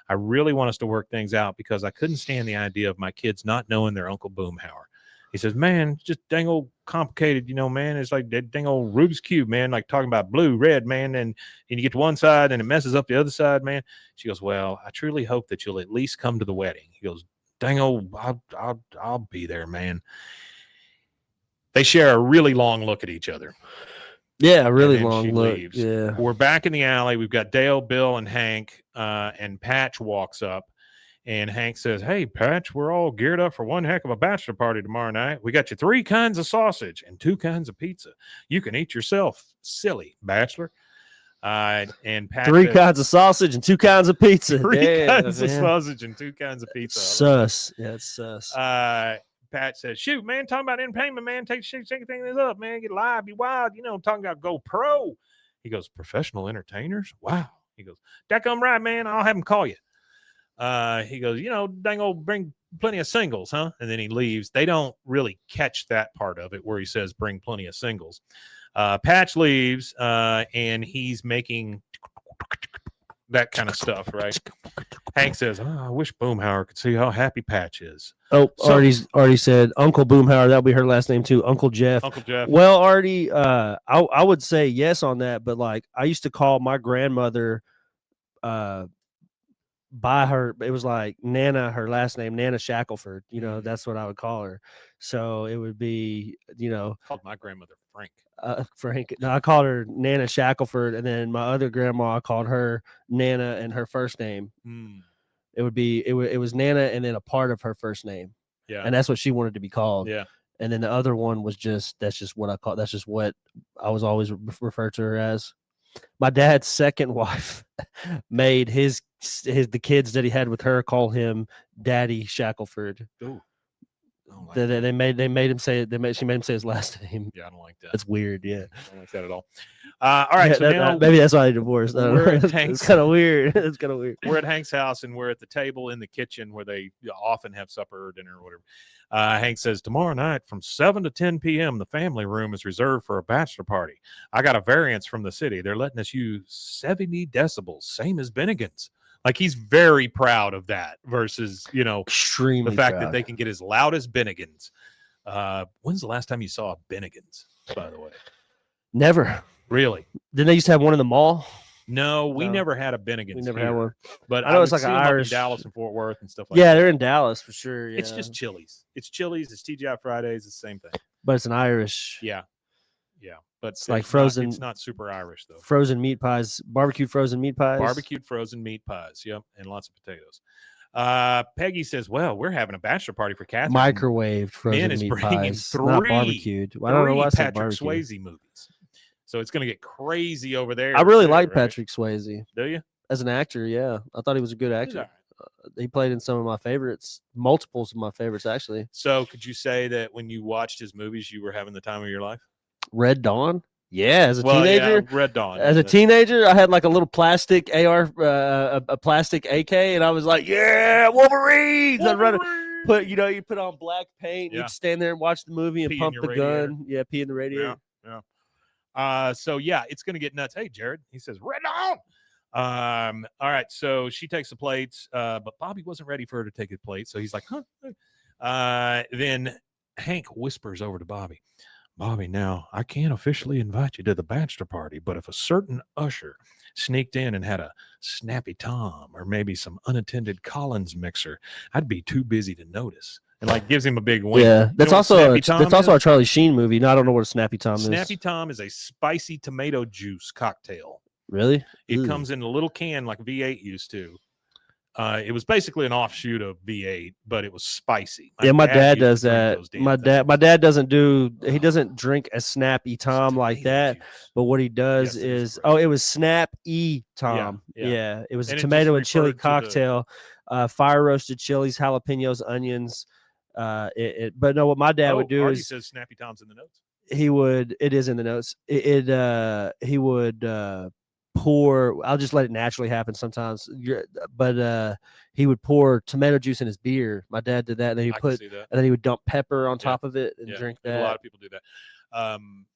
I really want us to work things out because I couldn't stand the idea of my kids not knowing their Uncle Boomhauer." He says, "Man, just dang old complicated, man. It's like that dang old Rubik's Cube, man, like talking about blue, red, man, and you get to one side and it messes up the other side, man." She goes, "Well, I truly hope that you'll at least come to the wedding." He goes, "Dang old, I'll be there, man." They share a really long look at each other. Yeah, a really long look. Leaves. Yeah. We're back in the alley. We've got Dale, Bill, and Hank, and Patch walks up, and Hank says, "Hey, Patch, we're all geared up for one heck of a bachelor party tomorrow night. We got you 3 kinds of sausage and 2 kinds of pizza. You can eat yourself, silly bachelor." And Pat 3 kinds of sausage and 2 kinds of pizza. 3 kinds of sausage and 2 kinds of pizza. Sus. Yeah, it's sus. Pat says, "Shoot, man, talking about entertainment, man. Take this up, man. Get live, be wild. Talking about go pro." He goes, "Professional entertainers? Wow." He goes, "That come right, man. I'll have him call you." He goes, "Dang old, bring plenty of singles, huh?" And then he leaves. They don't really catch that part of it where he says, "Bring plenty of singles." Patch leaves, and he's making that kind of stuff, right? Hank says, "Oh, I wish Boomhauer could see how happy Patch is." Oh, already said Uncle Boomhauer. That'll be her last name too. Uncle Jeff. Uncle Jeff. Well, already, I would say yes on that, but like I used to call my grandmother, by her. It was like Nana, her last name, Nana Shackelford. That's what I would call her. So it would be, Called my grandmother Frank. Frank. No, I called her Nana Shackelford, and then my other grandma, I called her Nana and her first name. It was Nana and then a part of her first name. Yeah. And that's what she wanted to be called. Yeah. And then the other one was that's just what I was always referred to her as. My dad's second wife made the kids that he had with her call him Daddy Shackelford. Ooh. They made him say it. She made him say his last name. Yeah, I don't like that. That's weird. Yeah, I don't like that at all. All right, so now maybe that's why they divorced. It's kind of weird. It's kind of weird. We're at Hank's house, and we're at the table in the kitchen where they often have supper or dinner or whatever. Hank says, tomorrow night from 7 to 10 p.m., the family room is reserved for a bachelor party. I got a variance from the city. They're letting us use 70 decibels, same as Bennigan's. Like, he's very proud of that versus, extremely the fact proud that they can get as loud as Bennigan's. When's the last time you saw a Bennigan's, by the way? Never. Really? Didn't they used to have one in the mall? No, we never had a Bennigan's. We never had one. But I know would it's like see an them up in Irish Dallas and Fort Worth and stuff like that. Yeah, they're in Dallas for sure. Yeah. It's just Chili's. It's Chili's. It's TGI Fridays. It's the same thing. But it's an Irish. Yeah. But it's like frozen. It's not super Irish though. Frozen meat pies, barbecued frozen meat pies. Barbecued frozen meat pies. Yep, and lots of potatoes. Peggy says, "Well, we're having a bachelor party for Catherine. Microwaved frozen meat pies, not barbecued. I don't know why I said Patrick barbecue. Swayze movies. So it's going to get crazy over there. I really too, like right? Patrick Swayze. Do you? As an actor, yeah, I thought he was a good actor. He played in some of my favorites, multiples of my favorites actually. So could you say that when you watched his movies, you were having the time of your life? Red Dawn. Yeah, as a teenager, Red Dawn. As a teenager, I had like a little plastic AR, a plastic AK, and I was like, "Yeah, Wolverines!" I'd run, you put on black paint, you'd stand there and watch the movie and pump the gun. Yeah, pee in the radiator. Yeah. So yeah, it's gonna get nuts. Hey, Jared, he says Red Dawn. All right, so she takes the plates, but Bobby wasn't ready for her to take his plate, so he's like, "Huh?" Then Hank whispers over to Bobby. Bobby, now, I can't officially invite you to the bachelor party, but if a certain usher sneaked in and had a Snappy Tom or maybe some unattended Collins mixer, I'd be too busy to notice. And like gives him a big wink. Yeah, that's also a Charlie Sheen movie. No, I don't know what a Snappy Tom is. Snappy Tom is a spicy tomato juice cocktail. Really? It comes in a little can like V8 used to. It was basically an offshoot of V8, but it was spicy. My dad does that. My dad doesn't drink a Snappy Tom like that. But what he does is, it was Snap-E Tom. Yeah. It was a tomato and chili cocktail, fire roasted chilies, jalapenos, onions. But no, what my dad would do Artie is says Snappy Tom's in the notes. It is in the notes. He would pour. I'll just let it naturally happen sometimes. But he would pour tomato juice in his beer. My dad did that, and then he would dump pepper on top of it and drink that. A lot of people do that.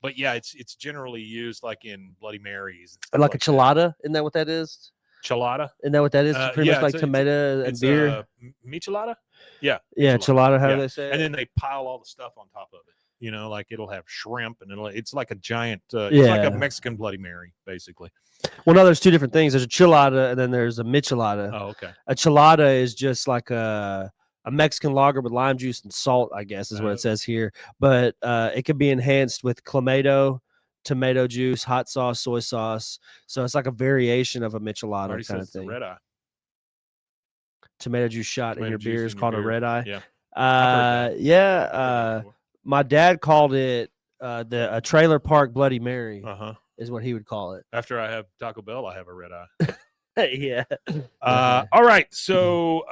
But yeah, it's generally used like in Bloody Marys. Like a chelada. Isn't that what that is? Chelada? Isn't that what that is? Pretty much like tomato and beer. Michelada? Yeah. Yeah, chelada, how do they say it? And then they pile all the stuff on top of it. Like it'll have shrimp and it's like a giant, it's like a Mexican Bloody Mary, basically. Well, no, there's two different things. There's a chilada and then there's a michelada. Oh, okay. A chilada is just like a Mexican lager with lime juice and salt, I guess, is what it says here. But it can be enhanced with clamato, tomato juice, hot sauce, soy sauce. So it's like a variation of a michelada kind of thing. Red eye. Tomato juice shot in your beer is called a red eye. Yeah. My dad called it a trailer park Bloody Mary. Is what he would call it. After I have Taco Bell, I have a red eye. Yeah. All right. So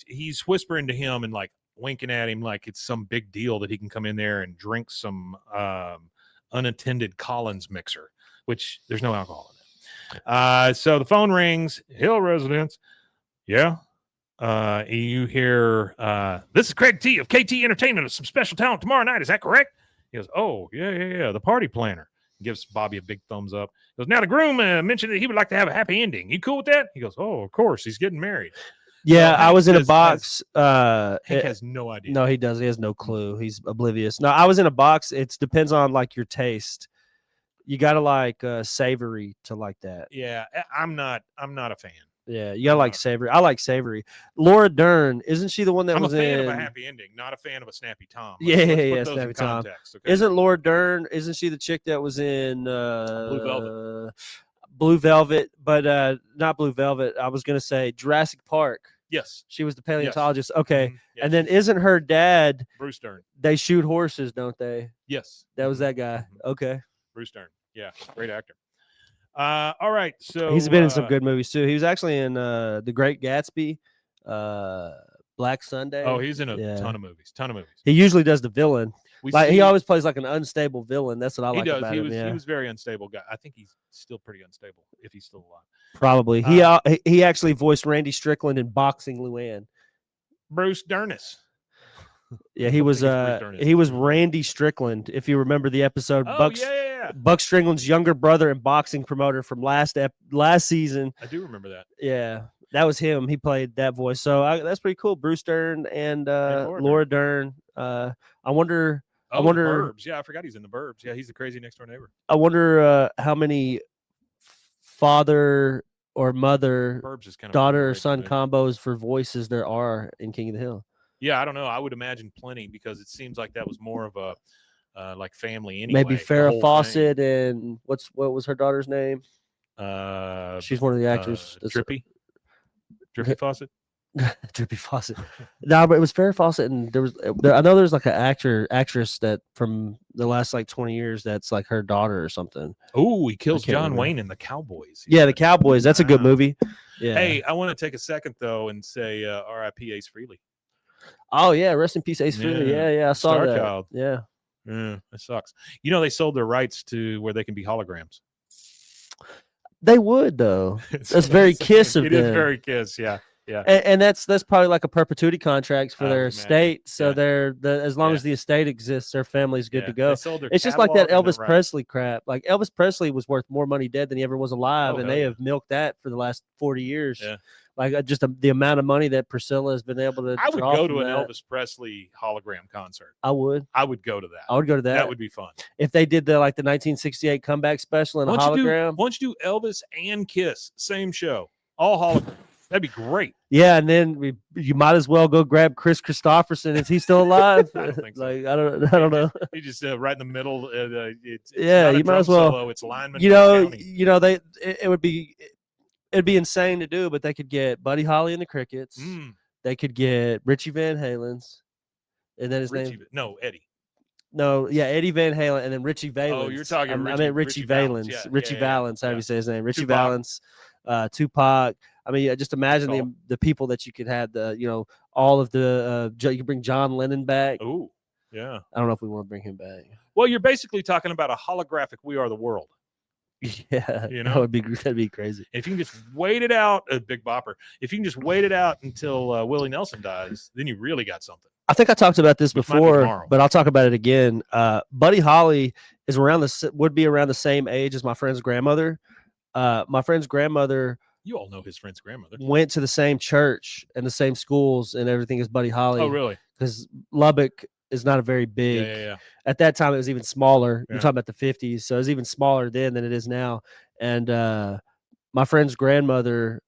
he's whispering to him and like winking at him like it's some big deal that he can come in there and drink some unattended Collins mixer, which there's no alcohol in it. So the phone rings. Hill residence. Yeah. You hear, this is Craig T of KT Entertainment of some special talent tomorrow night. Is that correct? He goes, oh, yeah. The party planner. Gives Bobby a big thumbs up. He goes, now the groom mentioned that he would like to have a happy ending. You cool with that? He goes, oh, of course. He's getting married. Yeah, I was in a box. Hank has no idea. No, he does. He has no clue. He's oblivious. No, I was in a box. It depends on like your taste. You got to like savory to like that. Yeah, I'm not a fan. Yeah, you gotta like savory. I like savory. Laura Dern, isn't she the one that was in? I'm a fan of a happy ending, not a fan of a Snappy Tom. Let's Snappy Tom. Okay? Isn't Laura Dern? Isn't she the chick that was in Blue Velvet? Blue Velvet, but not Blue Velvet. I was gonna say Jurassic Park. Yes. She was the paleontologist. Okay. Mhm. Yeah, And then isn't her dad Bruce Dern? They shoot horses, don't they? Yes. That was that guy. Okay. Bruce Dern. Yeah, great actor. All right, so He's been in some good movies too. He was actually in The Great Gatsby, Black Sunday. Oh, he's in a ton of movies. He usually does the villain. He He always plays like an unstable villain. That's what I like does. about him. He was very unstable guy. I think he's still pretty unstable if he's still alive. Probably. He actually voiced Randy Strickland in Boxing Luann. Bruce Derness. Yeah, he was Randy Strickland, if you remember the episode. Buck Strickland's younger brother and boxing promoter from last season. I do remember that. Yeah, that was him. He played that voice. So that's pretty cool. Bruce Dern and Laura Dern. I wonder. The Burbs. Yeah, I forgot he's in the Burbs. Yeah, he's the crazy next door neighbor. I wonder how many father or mother, daughter or son combos for voices there are in King of the Hill. Yeah, I don't know. I would imagine plenty because it seems like that was more of a like family anyway. Maybe Farrah Fawcett and what was her daughter's name? She's one of the actors. Drippy Fawcett. Drippy Fawcett. No, but it was Farrah Fawcett, and I know there's like an actress that from the last like 20 years that's like her daughter or something. Oh, he kills John Wayne in The Cowboys. Yeah, The Cowboys. That's a good movie. Yeah. Hey, I want to take a second though and say R.I.P. Ace Frehley. Oh yeah, rest in peace, Ace Frehley. Yeah, I saw that. Child. Yeah, that sucks. You know, they sold their rights to where they can be holograms. They would though. That's very Kiss of them. It is very Kiss. Yeah. Yeah, and that's probably like a perpetuity contract for their estate. So they're as long as the estate exists, their family's good to go. It's just like that Elvis Presley crap. Like Elvis Presley was worth more money dead than he ever was alive, and they have milked that for the last 40 years. Yeah. Like just the amount of money that Priscilla has been able to. I would go to an Elvis Presley hologram concert. I would go to that. I would go to that. That would be fun. If they did the 1968 comeback special in a hologram. Why don't you do Elvis and Kiss, same show, all holograms? That'd be great. Yeah, and then you might as well go grab Chris Christopherson. Is he still alive? I don't think so. Like I don't know. He just right in the middle. It's you might as well. Solo, it's lineman. It'd be insane to do, but they could get Buddy Holly and the Crickets. They could get Richie Van Halen's, and then his name. No, Eddie. No, yeah, Eddie Van Halen, and then Richie Valens. Oh, you're talking. I meant Richie Valens. Yeah, Richie Valens. How do you say his name? Richie Valens. Tupac. I mean, just imagine the people that you could have. All of the. You could bring John Lennon back. Oh, yeah. I don't know if we want to bring him back. Well, you're basically talking about a holographic "We Are the World." Yeah, that'd be crazy. If you can just wait it out, Big Bopper. If you can just wait it out until Willie Nelson dies, then you really got something. I think I talked about this before, but I'll talk about it again. Buddy Holly is would be around the same age as my friend's grandmother. My friend's grandmother. You all know his friend's grandmother. Went to the same church and the same schools and everything as Buddy Holly. Oh, really? Because Lubbock is not a very big. Yeah. At that time, it was even smaller. You're talking about the 50s, so it was even smaller then than it is now. And my friend's grandmother,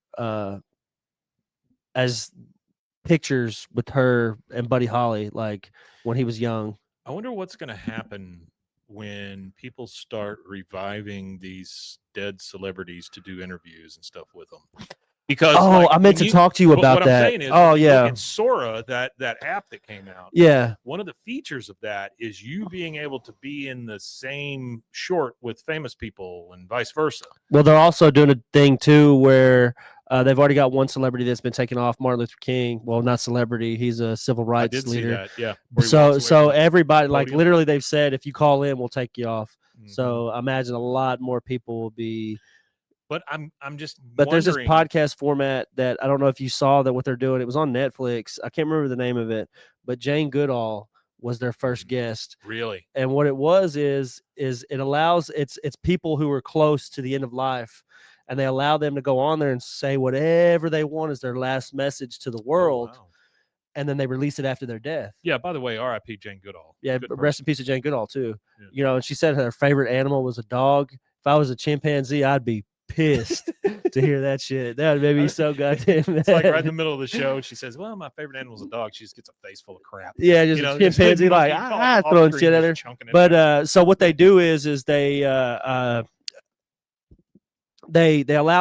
as pictures with her and Buddy Holly, like when he was young. I wonder what's going to happen when people start reviving these dead celebrities to do interviews and stuff with them. Because I meant to talk to you about what that. I'm saying is, it's Sora, that app that came out. Yeah. One of the features of that is you being able to be in the same short with famous people and vice versa. Well, they're also doing a thing too where they've already got one celebrity that's been taken off, Martin Luther King. Well, not celebrity, he's a civil rights leader. See that, yeah. So everybody, like literally, they've said if you call in, we'll take you off. Mm-hmm. So I imagine a lot more people will be. But I'm just. But there's this podcast format that I don't know if you saw that what they're doing. It was on Netflix. I can't remember the name of it, but Jane Goodall was their first guest. Really? And what it was is it allows it's people who are close to the end of life, and they allow them to go on there and say whatever they want as their last message to the world. Oh, wow. And then they release it after their death. Yeah. By the way, R.I.p. Jane Goodall. Yeah. Rest in peace of Jane Goodall too. Yeah. And she said her favorite animal was a dog. If I was a chimpanzee, I'd be pissed to hear that shit. That would make me so goddamn mad. It's like right in the middle of the show, she says, "Well, my favorite animal is a dog." She just gets a face full of crap. Yeah, just a chimpanzee like throwing shit at her. But so what they do is they allow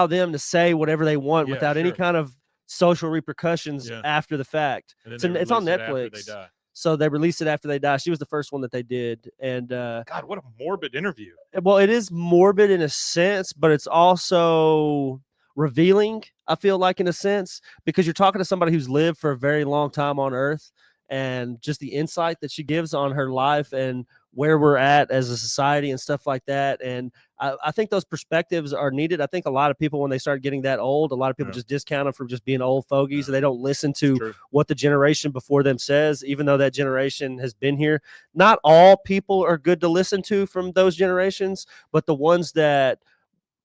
them to say whatever they want without any kind of social repercussions after the fact. It's on Netflix. So they released it after they die. She was the first one that they did. And God, what a morbid interview. Well, it is morbid in a sense, but it's also revealing, I feel like, in a sense, because you're talking to somebody who's lived for a very long time on Earth, and just the insight that she gives on her life and where we're at as a society and stuff like that. And I think those perspectives are needed. I think a lot of people, when they start getting that old, a lot of people just discount them from just being old fogies, and they don't listen to what the generation before them says, even though that generation has been here. Not all people are good to listen to from those generations, but the ones that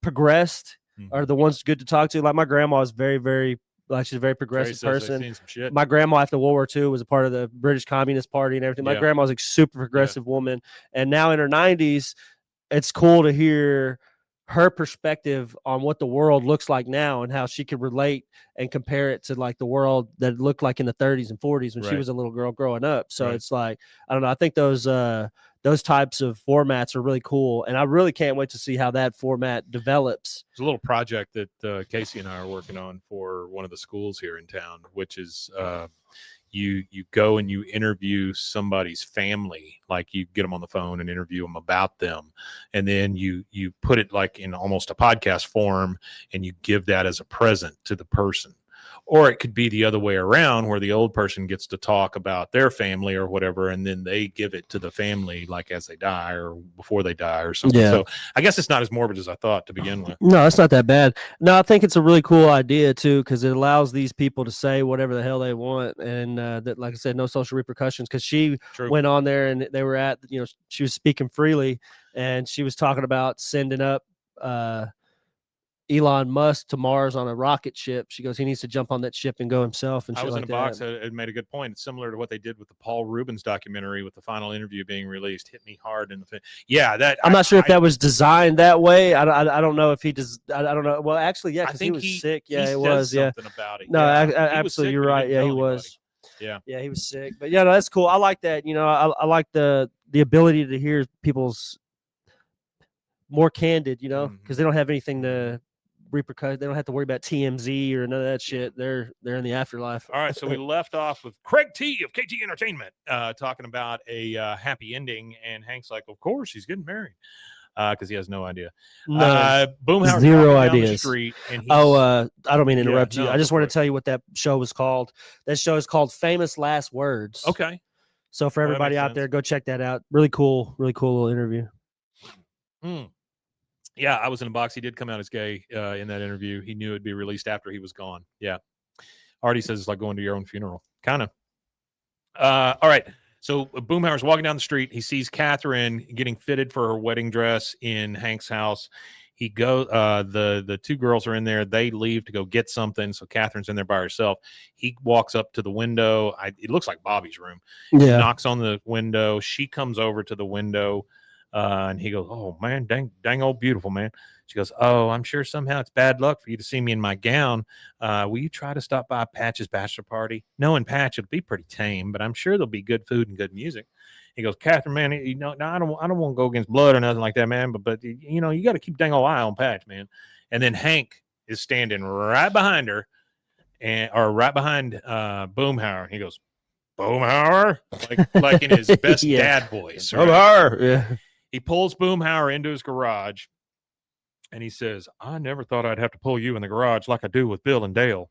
progressed are the ones good to talk to. Like my grandma is very, very, like, she's a very progressive person. My grandma after World War II was a part of the British Communist Party and everything. My grandma's a super progressive woman, and now in her 90s, it's cool to hear her perspective on what the world looks like now and how she could relate and compare it to like the world that it looked like in the 30s and 40s when she was a little girl growing up. So it's like, I don't know. I think those types of formats are really cool, and I really can't wait to see how that format develops. It's a little project that Casey and I are working on for one of the schools here in town, which is you go and you interview somebody's family, like you get them on the phone and interview them about them, and then you put it like in almost a podcast form, and you give that as a present to the person. Or it could be the other way around, where the old person gets to talk about their family or whatever, and then they give it to the family, like as they die or before they die or something. So I guess it's not as morbid as I thought to begin with. No, it's not that bad. No, I think it's a really cool idea too, because it allows these people to say whatever the hell they want, and that, like I said, no social repercussions. Because she went on there and they were at, she was speaking freely, and she was talking about sending up Elon Musk to Mars on a rocket ship. She goes, he needs to jump on that ship and go himself. And I was like in a box. It made a good point. It's similar to what they did with the Paul Rubens documentary, with the final interview being released. Hit me hard in the face. Yeah, that I'm not sure if that was designed that way. I don't know if he does. I don't know. Well, actually, yeah, because he was sick. Yeah, it was. Yeah, something about it. No, absolutely, you're right. Yeah, he was. Yeah, he was sick. But yeah, no, that's cool. I like that. I like the ability to hear people's more candid. Because they don't have anything to repercussion. They don't have to worry about TMZ or none of that shit. They're in the afterlife. All right, so we left off with Craig T of KT Entertainment talking about a happy ending, and Hank's like, of course he's getting married, because he has no idea. Boomhauer, zero ideas. The street, and I don't mean to interrupt you. I just want to tell you what that show was called. That show is called Famous Last Words. Okay. So for everybody out there, go check that out. Really cool little interview. Yeah, I was in a box. He did come out as gay in that interview. He knew it'd be released after he was gone. Yeah. Artie says it's like going to your own funeral. Kind of. All right. So Boomhauer's walking down the street. He sees Catherine getting fitted for her wedding dress in Hank's house. He goes, the two girls are in there. They leave to go get something. So Catherine's in there by herself. He walks up to the window. It looks like Bobby's room. He knocks on the window. She comes over to the window. And he goes, oh, man, dang old beautiful, man. She goes, oh, I'm sure somehow it's bad luck for you to see me in my gown. Will you try to stop by Patch's bachelor party? Knowing Patch, it'll be pretty tame, but I'm sure there'll be good food and good music. He goes, Catherine, man, no, I don't want to go against blood or nothing like that, man. But you got to keep dang old eye on Patch, man. And then Hank is standing right behind her, or right behind Boomhauer. And he goes, Boomhauer? Like in his best dad voice. Right? Boomhauer, yeah. He pulls Boomhauer into his garage, and he says, I never thought I'd have to pull you in the garage like I do with Bill and Dale.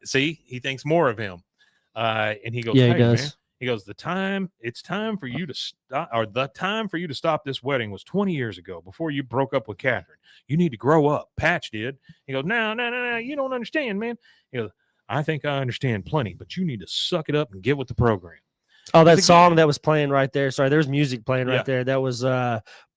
See, he thinks more of him. And he goes, yeah, hey, he does. Man. He goes, it's time for you to stop, or the time for you to stop this wedding was 20 years ago, before you broke up with Catherine. You need to grow up. Patch did. He goes, no, you don't understand, man. He goes, I think I understand plenty, but you need to suck it up and get with the program. Oh, that song that was playing right there. Sorry, there's music playing right there. That was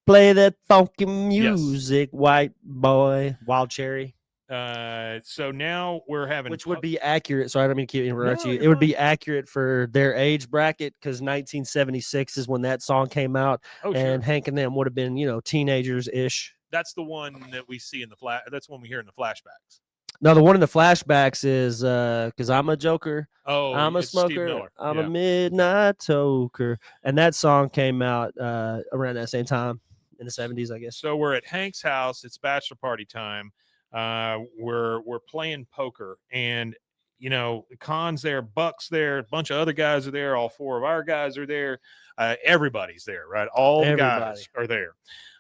play that funky music, white boy, Wild Cherry. So now we're having, which would be accurate. Sorry, I don't mean to keep interrupting you. It would be accurate for their age bracket, because 1976 is when that song came out, and Hank and them would have been, teenagers ish. That's the one that we see in the flash. That's one we hear in the flashbacks. No, the one in the flashbacks is because I'm a joker. Oh, I'm a smoker. I'm a midnight toker. And that song came out around that same time in the 70s, I guess. So we're at Hank's house. It's bachelor party time. We're playing poker, and you know, Khan's there, Buck's there, a bunch of other guys are there, all 4 of our guys are there, everybody's there, right? All the guys are there.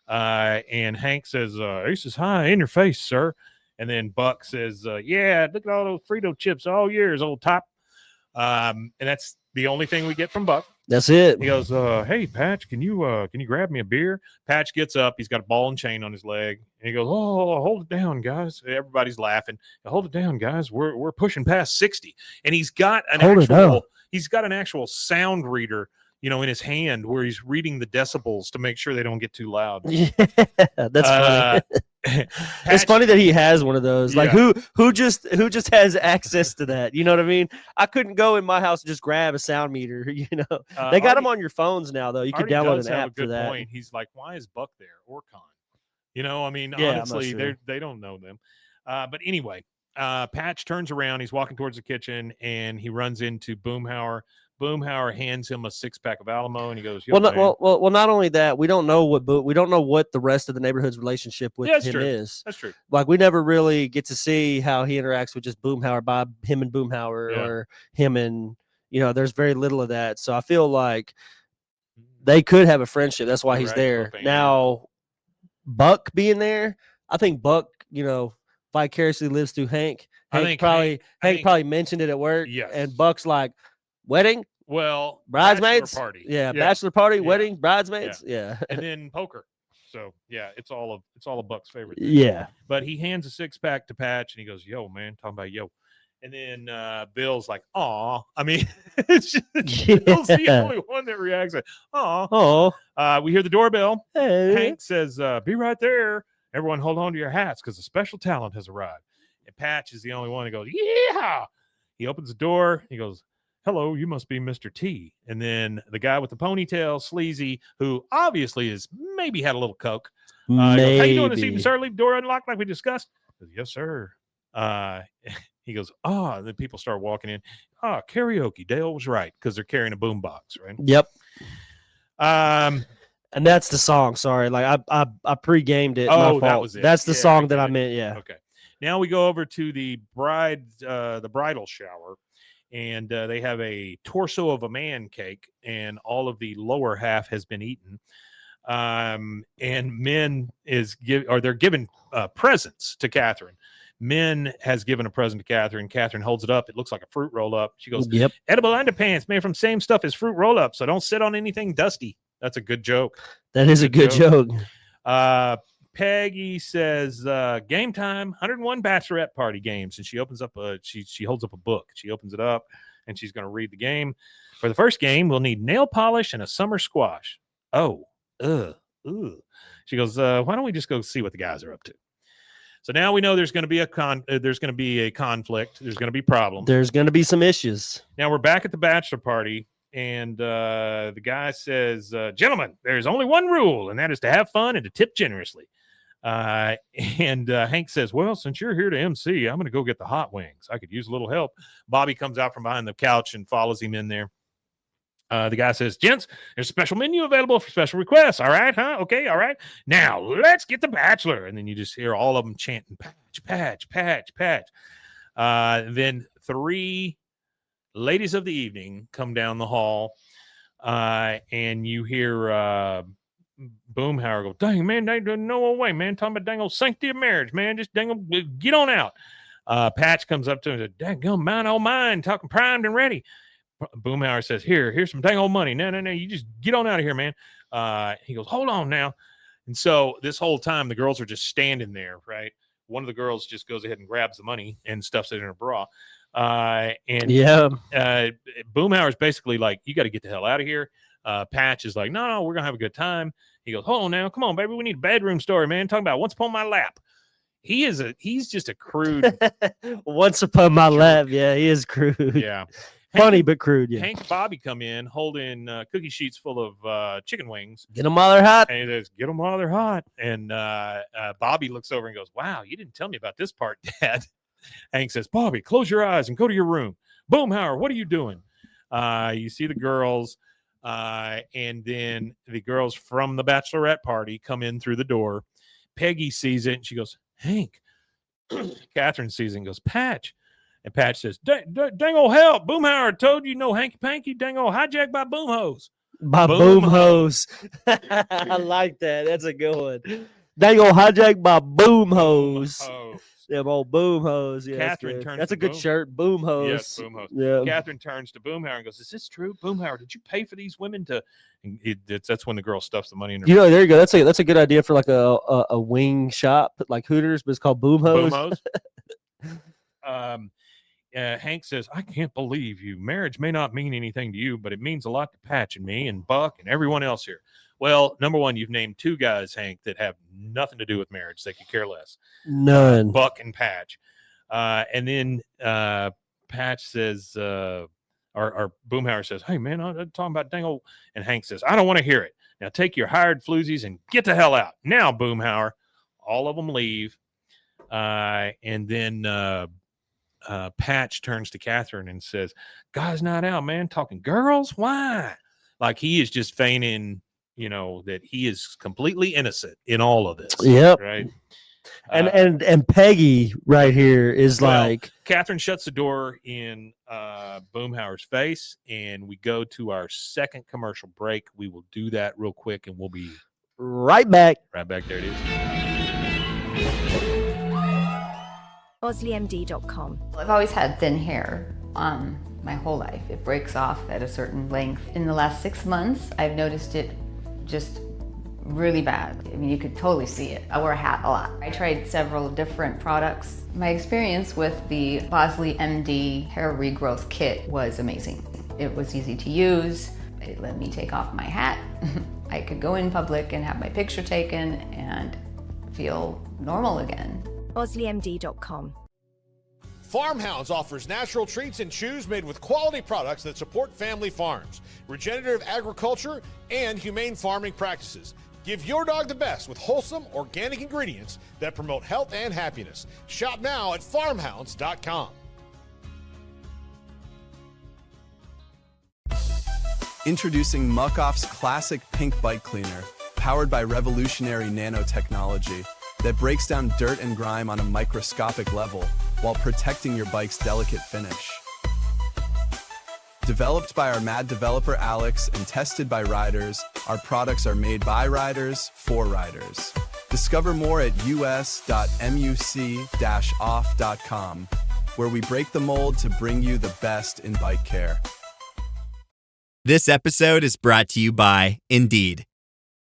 And Hank says, Ace is high in your face, sir. And then Buck says, yeah, look at all those Frito chips all yours, old top. And that's the only thing we get from Buck. That's it. He goes, hey, Patch, can you grab me a beer? Patch gets up. He's got a ball and chain on his leg. And he goes, oh, hold it down, guys. Everybody's laughing. Hold it down, guys. We're pushing past 60. And he's got an actual sound reader, you know, in his hand where he's reading the decibels to make sure they don't get too loud. Yeah, that's funny. It's funny that he has one of those. Like who just has access to that? You know what I mean? I couldn't go in my house and just grab a sound meter. You know, they got them on your phones now, though. You could download an app for that. Point. He's like, why is Buck there or Khan? You know, I mean, honestly, they don't know them. But anyway, Patch turns around. He's walking towards the kitchen, and he runs into Boomhauer. Boomhauer hands him a 6-pack of Alamo, and he goes, well, not only that, we don't know what the rest of the neighborhood's relationship with him is. That's true. Like, we never really get to see how he interacts with just Boomhauer, by him and Boomhauer, or him and, you know, there's very little of that. So I feel like they could have a friendship. That's why he's there. Now, Buck being there, I think Buck, you know, vicariously lives through Hank. Hank probably mentioned it at work. Yes. And Buck's like, wedding? Well, bridesmaids, bachelor party. Yeah, bachelor party, wedding, bridesmaids, yeah. And then poker. So yeah, it's all of Buck's favorite thing. Yeah. But he hands a 6-pack to Patch, and he goes, "Yo, man," talking about yo. And then Bill's like, "Aw." I mean, it's just, Bill's the only one that reacts like, "Aw." We hear the doorbell. Hey. Hank says, "Be right there. Everyone, hold on to your hats because a special talent has arrived." And Patch is the only one that goes, "Yeah." He opens the door. He goes, "Hello, you must be Mr. T." And then the guy with the ponytail, Sleazy, who obviously is maybe had a little coke. Goes, "How you doing this evening, sir? Leave the door unlocked like we discussed." Goes, "Yes, sir." He goes, and then people start walking in. Karaoke. Dale was right because they're carrying a boombox, right? Yep. And that's the song. Sorry, like I pre-gamed it. Oh, that was it. That's the song that I meant. Yeah. Okay. Now we go over to the bridal shower. And they have a torso of a man cake, and all of the lower half has been eaten. And Men they're giving presents to Catherine. Men has given a present to Catherine. Catherine holds it up. It looks like a fruit roll up. She goes, "Yep, edible underpants made from same stuff as fruit roll up, so don't sit on anything dusty." That's a good joke. That is a good joke. Peggy says, game time, 101 bachelorette party games. And she opens up she holds up a book. She opens it up and she's going to read the game. For the first game, we'll need nail polish and a summer squash. She goes, why don't we just go see what the guys are up to? So now we know there's going to be a conflict. There's going to be problems. There's going to be some issues. Now we're back at the bachelor party. And the guy says, gentlemen, there's only one rule, and that is to have fun and to tip generously. And Hank says, well, since you're here to MC, I'm going to go get the hot wings. I could use a little help. Bobby comes out from behind the couch and follows him in there. The guy says, gents, there's a special menu available for special requests. All right, huh? Okay, all right. Now, let's get the bachelor. And then you just hear all of them chanting, Patch, Patch, Patch, Patch. Then 3 ladies of the evening come down the hall, and you hear Boomhauer go, dang, man, they don't no way, man. Talking about dang old sanctity of marriage, man. Just dang old, get on out. Patch comes up to him and says, dang old mine, oh mine, talking primed and ready. Boomhauer says, here's some dang old money. No, you just get on out of here, man. He goes, hold on now. And so this whole time, the girls are just standing there, right? One of the girls just goes ahead and grabs the money and stuffs it in her bra. Boomhauer is basically like, you got to get the hell out of here. Patch is like, no, we're gonna have a good time. He goes, hold on now, come on, baby, we need a bedroom story, man. Talking about once upon my lap. He's just a crude once upon my lap. Yeah, he is crude. Yeah. Funny but crude. Yeah. Hank and Bobby come in holding cookie sheets full of chicken wings. Get them while they're hot. And he says, get them while they're hot. And Bobby looks over and goes, wow, you didn't tell me about this part, Dad. Hank says, Bobby, close your eyes and go to your room. Boomhauer, what are you doing? You see the girls, and then the girls from the bachelorette party come in through the door. Peggy sees it and she goes, Hank, Catherine sees it and goes, Patch. And Patch says, dang old help. Boomhauer told you no hanky-panky. Dang old hijacked by Boomhose. By Boomhose. I like that. That's a good one. Dang old hijacked by Boomhose. Them old Boomhose. Yeah, Catherine turns. That's a good shirt. Boomhose. Yes, Boomhose. Yeah. Catherine turns to Boomhauer and goes, "Is this true, Boomhauer? Did you pay for these women to?" And that's when the girl stuffs the money in her. There you go. That's a good idea for like a wing shop like Hooters, but it's called Boomhose. Hank says, "I can't believe you. Marriage may not mean anything to you, but it means a lot to Patch and me and Buck and everyone else here." Well, number one, you've named two guys, Hank, that have nothing to do with marriage. They could care less. None. Buck and Patch. And then Patch says, or Boomhauer says, "Hey, man, I'm talking about dang old." And Hank says, "I don't want to hear it. Now take your hired floozies and get the hell out. Now, Boomhauer." All of them leave. And then Patch turns to Catherine and says, "Guys not out, man. Talking girls? Why?" Like he is just feigning, that he is completely innocent in all of this. Yep. Right. And Peggy right here is like Catherine shuts the door in Boomhauer's face, and we go to our second commercial break. We will do that real quick, and we'll be right back. Right back. There it is. OsleyMD.com. I've always had thin hair my whole life. It breaks off at a certain length. In the last 6 months, I've noticed it just really bad. I mean, you could totally see it. I wear a hat a lot. I tried several different products. My experience with the Bosley MD hair regrowth kit was amazing. It was easy to use. It let me take off my hat. I could go in public and have my picture taken and feel normal again. OsleyMD.com. Farmhounds offers natural treats and chews made with quality products that support family farms, regenerative agriculture, and humane farming practices. Give your dog the best with wholesome, organic ingredients that promote health and happiness. Shop now at farmhounds.com. Introducing Muck-Off's classic pink bike cleaner, powered by revolutionary nanotechnology that breaks down dirt and grime on a microscopic level while protecting your bike's delicate finish. Developed by our mad developer Alex and tested by riders, our products are made by riders for riders. Discover more at us.muc-off.com, where we break the mold to bring you the best in bike care. This episode is brought to you by Indeed.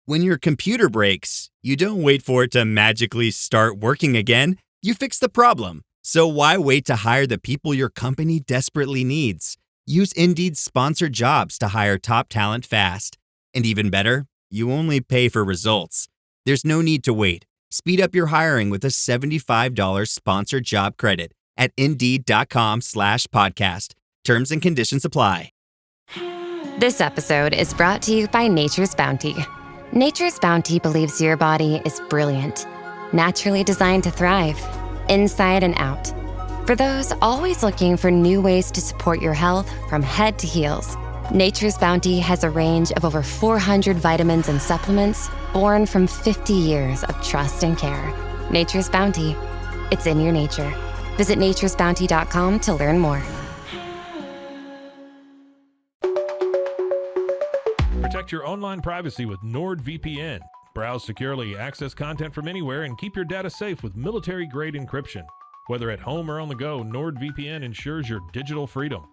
When your computer breaks, you don't wait for it to magically start working again. You fix the problem. So why wait to hire the people your company desperately needs? Use Indeed's sponsored jobs to hire top talent fast. And even better, you only pay for results. There's no need to wait. Speed up your hiring with a $75 sponsored job credit at Indeed.com/podcast. Terms and conditions apply. This episode is brought to you by Nature's Bounty. Nature's Bounty believes your body is brilliant, naturally designed to thrive, inside and out. For those always looking for new ways to support your health from head to heels, Nature's Bounty has a range of over 400 vitamins and supplements born from 50 years of trust and care. Nature's Bounty. It's in your nature. Visit naturesbounty.com to learn more. Protect your online privacy with NordVPN. Browse securely, access content from anywhere, and keep your data safe with military-grade encryption. Whether at home or on the go, NordVPN ensures your digital freedom.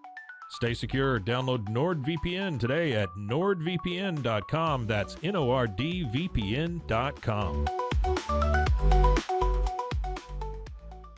Stay secure. Download NordVPN today at nordvpn.com. That's NORDVPN.com.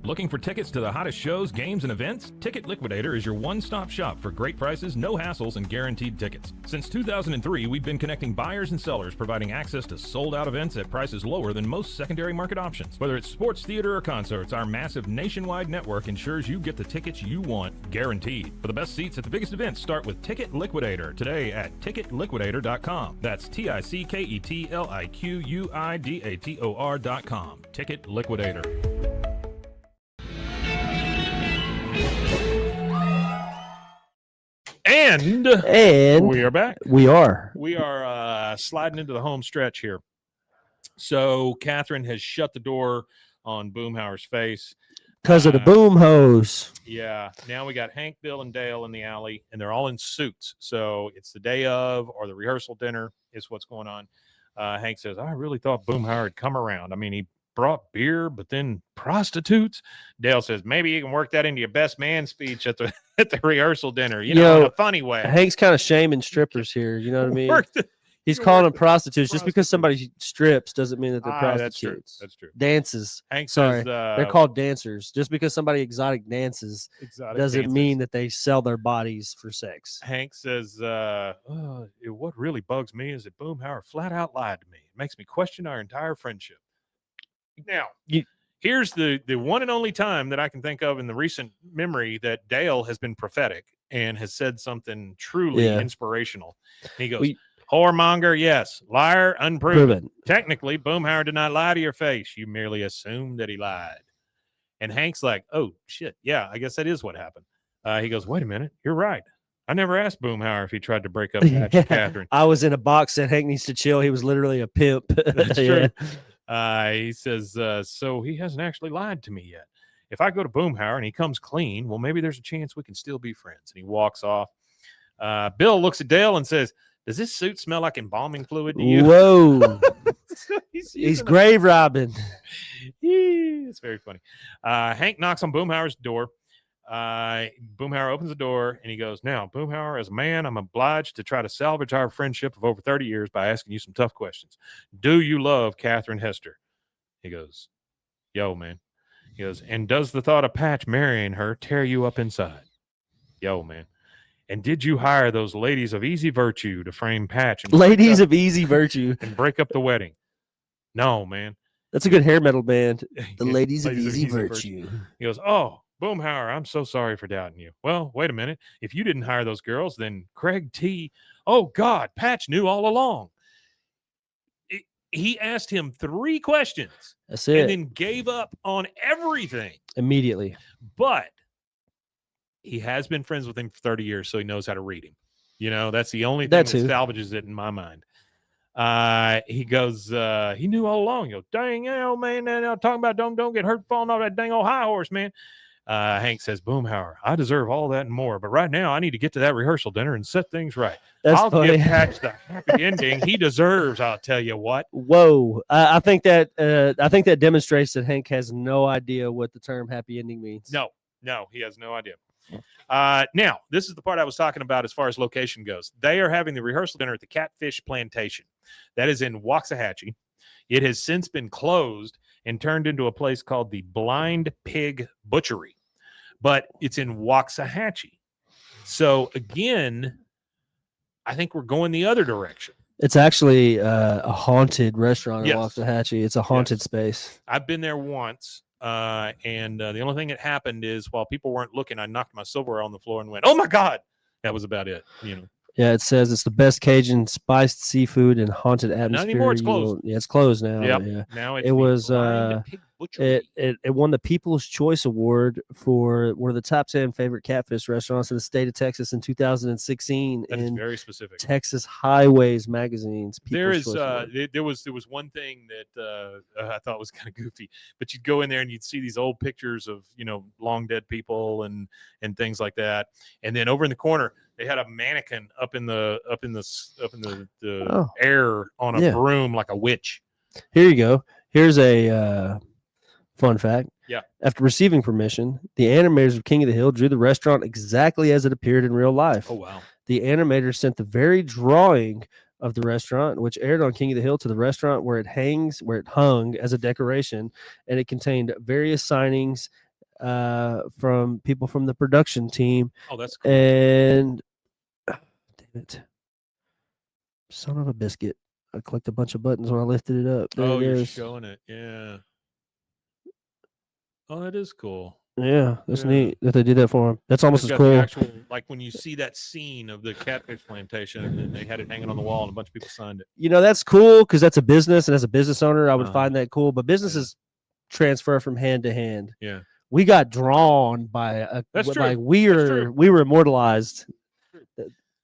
Looking for tickets to the hottest shows, games, and events? Ticket Liquidator is your one-stop shop for great prices, no hassles, and guaranteed tickets. Since 2003, we've been connecting buyers and sellers, providing access to sold-out events at prices lower than most secondary market options. Whether it's sports, theater, or concerts, our massive nationwide network ensures you get the tickets you want, guaranteed. For the best seats at the biggest events, start with Ticket Liquidator today at ticketliquidator.com. That's TICKETLIQUIDATOR.com. Ticket Liquidator. And we are back. We are sliding into the home stretch here. So Catherine has shut the door on Boomhauer's face. Because of the boom hose. Yeah. Now we got Hank, Bill, and Dale in the alley, and they're all in suits. So it's the day of or the rehearsal dinner is what's going on. Hank says, I really thought Boomhauer had come around. I mean, he brought beer, but then prostitutes. Dale says, maybe you can work that into your best man speech at the rehearsal dinner, you know, in a funny way. Hank's kind of shaming strippers here. You know what I mean? He's calling them prostitutes. Just because somebody strips doesn't mean that they're prostitutes. That's true. Dances. Hank Sorry. says, they're called dancers. Just because somebody exotic dances doesn't mean that they sell their bodies for sex. Hank says, what really bugs me is that Boomhauer flat out lied to me. It makes me question our entire friendship. Now, here's the one and only time that I can think of in the recent memory that Dale has been prophetic and has said something truly inspirational. He goes, whoremonger, yes. Liar, unproven. Technically, Boomhauer did not lie to your face. You merely assumed that he lied. And Hank's like, oh, shit. Yeah, I guess that is what happened. He goes, wait a minute. You're right. I never asked Boomhauer if he tried to break up Patch and Catherine. I was in a box that Hank needs to chill. He was literally a pimp. That's true. He says, so he hasn't actually lied to me yet. If I go to Boomhauer and he comes clean, well, maybe there's a chance we can still be friends. And he walks off. Bill looks at Dale and says, does this suit smell like embalming fluid to you? Whoa. He's grave robbing. It's very funny. Hank knocks on Boomhauer's door. Boomhauer opens the door and he goes, now, Boomhauer, as a man, I'm obliged to try to salvage our friendship of over 30 years by asking you some tough questions. Do you love Catherine Hester? He goes, yo, man. He goes, and does the thought of Patch marrying her tear you up inside? Yo, man. And did you hire those ladies of easy virtue to frame Patch? And ladies of easy virtue. And break up the wedding? No, man. That's a good hair metal band. The ladies of easy virtue. He goes, oh, Boomhauer, I'm so sorry for doubting you. Well, wait a minute. If you didn't hire those girls, then Craig T. Oh, God, Patch knew all along. He asked him 3 questions. That's it. And then gave up on everything. Immediately. But he has been friends with him for 30 years, so he knows how to read him. You know, that's the only thing that salvages it in my mind. He goes, he knew all along. You know, dang, man, now talking about don't get hurt falling off that dang old high horse, man. Hank says, Boomhauer, I deserve all that and more, but right now I need to get to that rehearsal dinner and set things right. I'll give Patch the happy ending he deserves, I'll tell you what. Whoa. I think that demonstrates that Hank has no idea what the term happy ending means. No, he has no idea. Now, this is the part I was talking about as far as location goes. They are having the rehearsal dinner at the Catfish Plantation. That is in Waxahachie. It has since been closed and turned into a place called the Blind Pig Butchery. But it's in Waxahachie. So, again, I think we're going the other direction. It's actually a haunted restaurant in Waxahachie. It's a haunted space. I've been there once. And the only thing that happened is while people weren't looking, I knocked my silverware on the floor and went, oh my God. That was about it. You know. Yeah, it says it's the best Cajun spiced seafood and haunted atmosphere. Not anymore. It's closed. Yeah, it's closed now. Yep. Yeah. Now it's it was it won the People's Choice Award for one of the top 10 favorite catfish restaurants in the state of Texas in 2016. That is very specific. Texas Highways magazine's there was one thing that I thought was kind of goofy, but you'd go in there and you'd see these old pictures of, you know, long dead people and things like that, and then over in the corner they had a mannequin up in the air on a broom like a witch. Here you go. Here's a fun fact. Yeah. After receiving permission, the animators of King of the Hill drew the restaurant exactly as it appeared in real life. Oh, wow. The animators sent the very drawing of the restaurant, which aired on King of the Hill, to the restaurant where it hung as a decoration, and it contained various signings from people from the production team. Oh, that's cool. And damn it. Son of a biscuit. I clicked a bunch of buttons when I lifted it up. There you're showing it. Yeah. Oh, that is cool. Yeah, that's neat that they did that for him. That's almost as cool. Actual, like when you see that scene of the catfish plantation and they had it hanging on the wall and a bunch of people signed it. You know, that's cool because that's a business, and as a business owner, I would find that cool. But businesses transfer from hand to hand. Yeah. We got drawn by a. That's true. Like we were immortalized.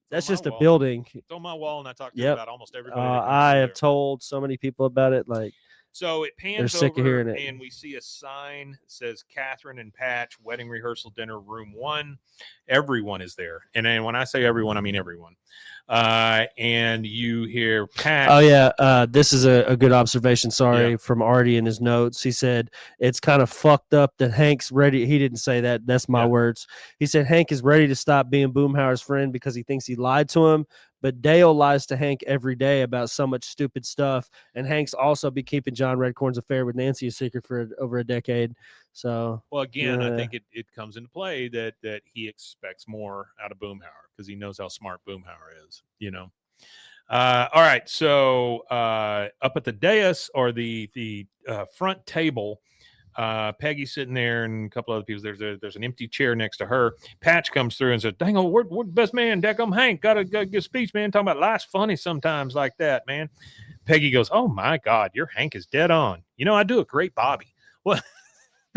That's just a building. It's on my wall, and I talk to you about almost everybody. I have told so many people about it. Like, So it pans sick of over, hearing it. and we see a sign that says Catherine and Patch wedding rehearsal dinner room 1. Everyone is there, and then when I say everyone, I mean everyone. And you hear Patch. Oh yeah, this is a good observation. Sorry, from Artie in his notes. He said it's kind of fucked up that Hank's ready. He didn't say that. That's my words. He said Hank is ready to stop being Boomhauer's friend because he thinks he lied to him. But Dale lies to Hank every day about so much stupid stuff, and Hank's also been keeping John Redcorn's affair with Nancy a secret for over a decade. So, well, again, I think it comes into play that he expects more out of Boomhauer because he knows how smart Boomhauer is. All right, so up at the dais or the front table, Peggy's sitting there and a couple other people. There's an empty chair next to her. Patch comes through and says, "Dang, we're the best man. Deckham Hank got a good speech, man. Talking about life's funny sometimes like that, man." Peggy goes, "Oh my God, your Hank is dead on. I do a great Bobby." Well,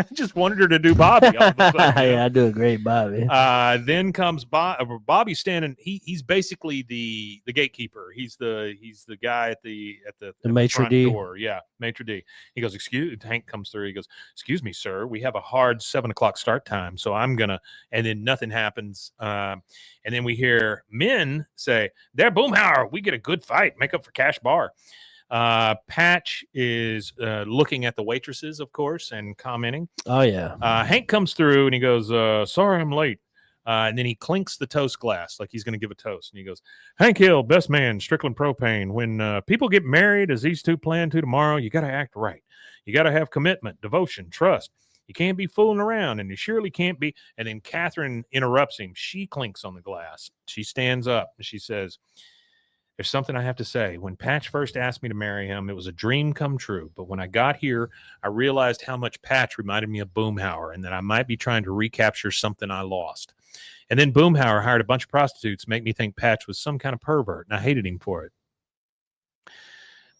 I just wanted her to do Bobby all of a sudden. Yeah, I do a great Bobby. Then comes Bobby standing. He's basically the gatekeeper. He's the guy at the maitre front d' door. Yeah, maitre d'. He goes, Hank comes through. He goes, "Excuse me, sir. We have a hard 7:00 start time, so I'm gonna." And then nothing happens. And then we hear men say, "There, Boomhauer. We get a good fight. Make up for Cash Bar." Patch is looking at the waitresses, of course, and commenting. Oh yeah. Hank comes through and he goes, "Sorry, I'm late." And then he clinks the toast glass like he's going to give a toast. And he goes, "Hank Hill, best man, Strickland Propane. When people get married, as these two plan to tomorrow, you got to act right. You got to have commitment, devotion, trust. You can't be fooling around, and you surely can't be." And then Catherine interrupts him. She clinks on the glass. She stands up and she says, "There's something I have to say. When Patch first asked me to marry him, it was a dream come true. But when I got here, I realized how much Patch reminded me of Boomhauer and that I might be trying to recapture something I lost. And then Boomhauer hired a bunch of prostitutes to make me think Patch was some kind of pervert, and I hated him for it.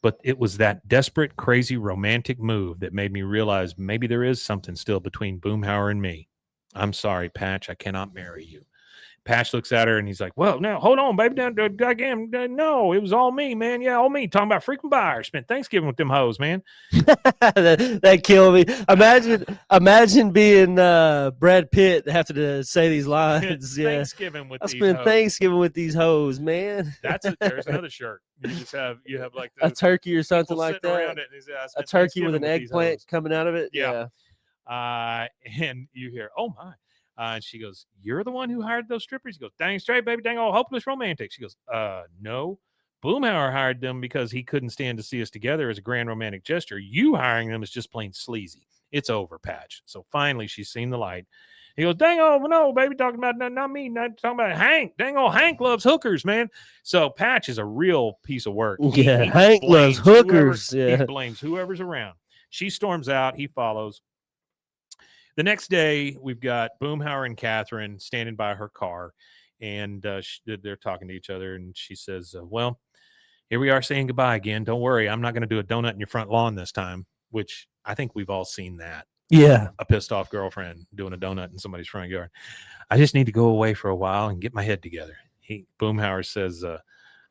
But it was that desperate, crazy, romantic move that made me realize maybe there is something still between Boomhauer and me. I'm sorry, Patch, I cannot marry you." Patch looks at her and he's like, "Well, now hold on, baby. Goddamn, no, it was all me, man. Yeah, all me. Talking about frequent buyers. Spent Thanksgiving with them hoes, man." that killed me. Imagine being Brad Pitt having to say these lines. Yeah, Thanksgiving with I these spent hoes. Thanksgiving with these hoes, man. There's another shirt. You have like a turkey or something like that. Around it and a turkey with an eggplant coming out of it. Yeah. And you hear, "Oh my." And she goes, "You're the one who hired those strippers?" He goes, "Dang straight, baby, dang all hopeless romantic." She goes, "No. Boomhauer hired them because he couldn't stand to see us together as a grand romantic gesture. You hiring them is just plain sleazy. It's over, Patch." So finally, she's seen the light. He goes, "Dang oh no, baby, talking about not me, not talking about Hank. Dang old Hank loves hookers, man." So Patch is a real piece of work. Yeah, Hank loves hookers. He blames whoever's around. She storms out. He follows. The next day, we've got Boomhauer and Catherine standing by her car, and they're talking to each other. And she says, "Well, here we are saying goodbye again. Don't worry, I'm not going to do a donut in your front lawn this time," which I think we've all seen that. Yeah. A pissed off girlfriend doing a donut in somebody's front yard. "I just need to go away for a while and get my head together." Boomhauer says,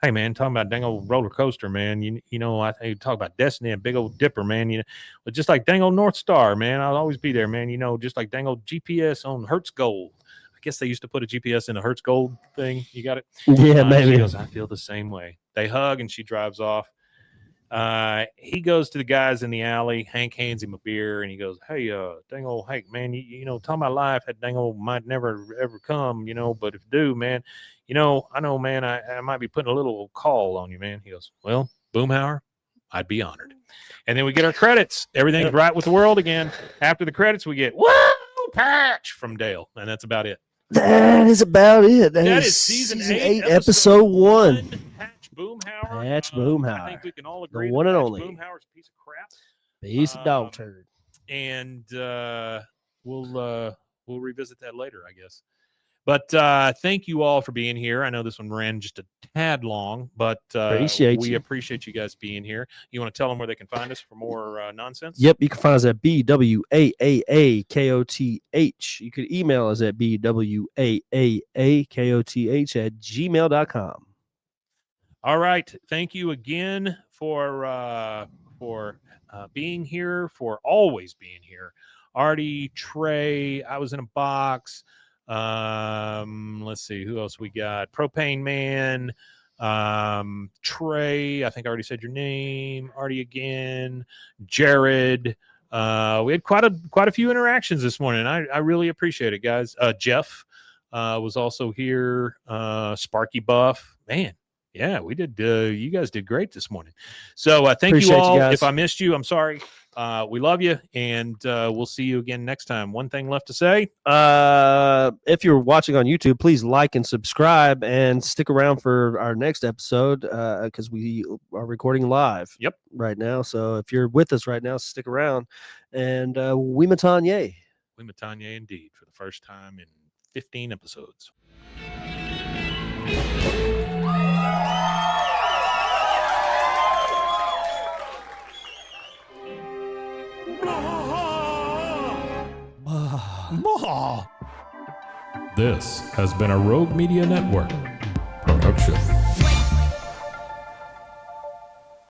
"Hey man, talking about dang old roller coaster, man. You know, I think you talk about destiny and big old dipper, man. Well, just like dang old North Star, man. I'll always be there, man. Just like dang old GPS on Hertz Gold. I guess they used to put a GPS in a Hertz Gold thing. You got it?" Yeah, maybe. She goes, "I feel the same way." They hug and she drives off. He goes to the guys in the alley. Hank hands him a beer and he goes, "Hey, dang old Hank, man, you know, talking about life that dang old might never ever come, but if it do, man, I know, man, I might be putting a little call on you, man." He goes, "Well, Boomhauer, I'd be honored." And then we get our credits. Everything's right with the world again. After the credits, we get, "Woo, Patch" from Dale. And that's about it. That is about it. That is season 8, episode 1. Patch Boomhauer. Patch Boomhauer. I think we can all agree the one that and Patch only. Boomhauer's a piece of crap. Piece of dog turd. And we'll revisit that later, I guess. But thank you all for being here. I know this one ran just a tad long, but we appreciate you guys being here. You want to tell them where they can find us for more nonsense? Yep, you can find us at BWAAAKOTH. You could email us at BWAAAKOTH@gmail.com. All right. Thank you again for being here, for always being here. Artie, Trey, I was in a box. Let's see who else we got. Propane Man, Trey. I think I already said your name. Artie again. Jared. We had quite a few interactions this morning. I really appreciate it, guys. Jeff was also here. Sparky Buff, man. Yeah, we did. You guys did great this morning. So thank Appreciate you all. you guys. If I missed you, I'm sorry. We love you, and we'll see you again next time. One thing left to say. If you're watching on YouTube, please like and subscribe and stick around for our next episode because we are recording live right now. So if you're with us right now, stick around. And Wimatanye. Wimatanye indeed, for the first time in 15 episodes. This has been a Rogue Media Network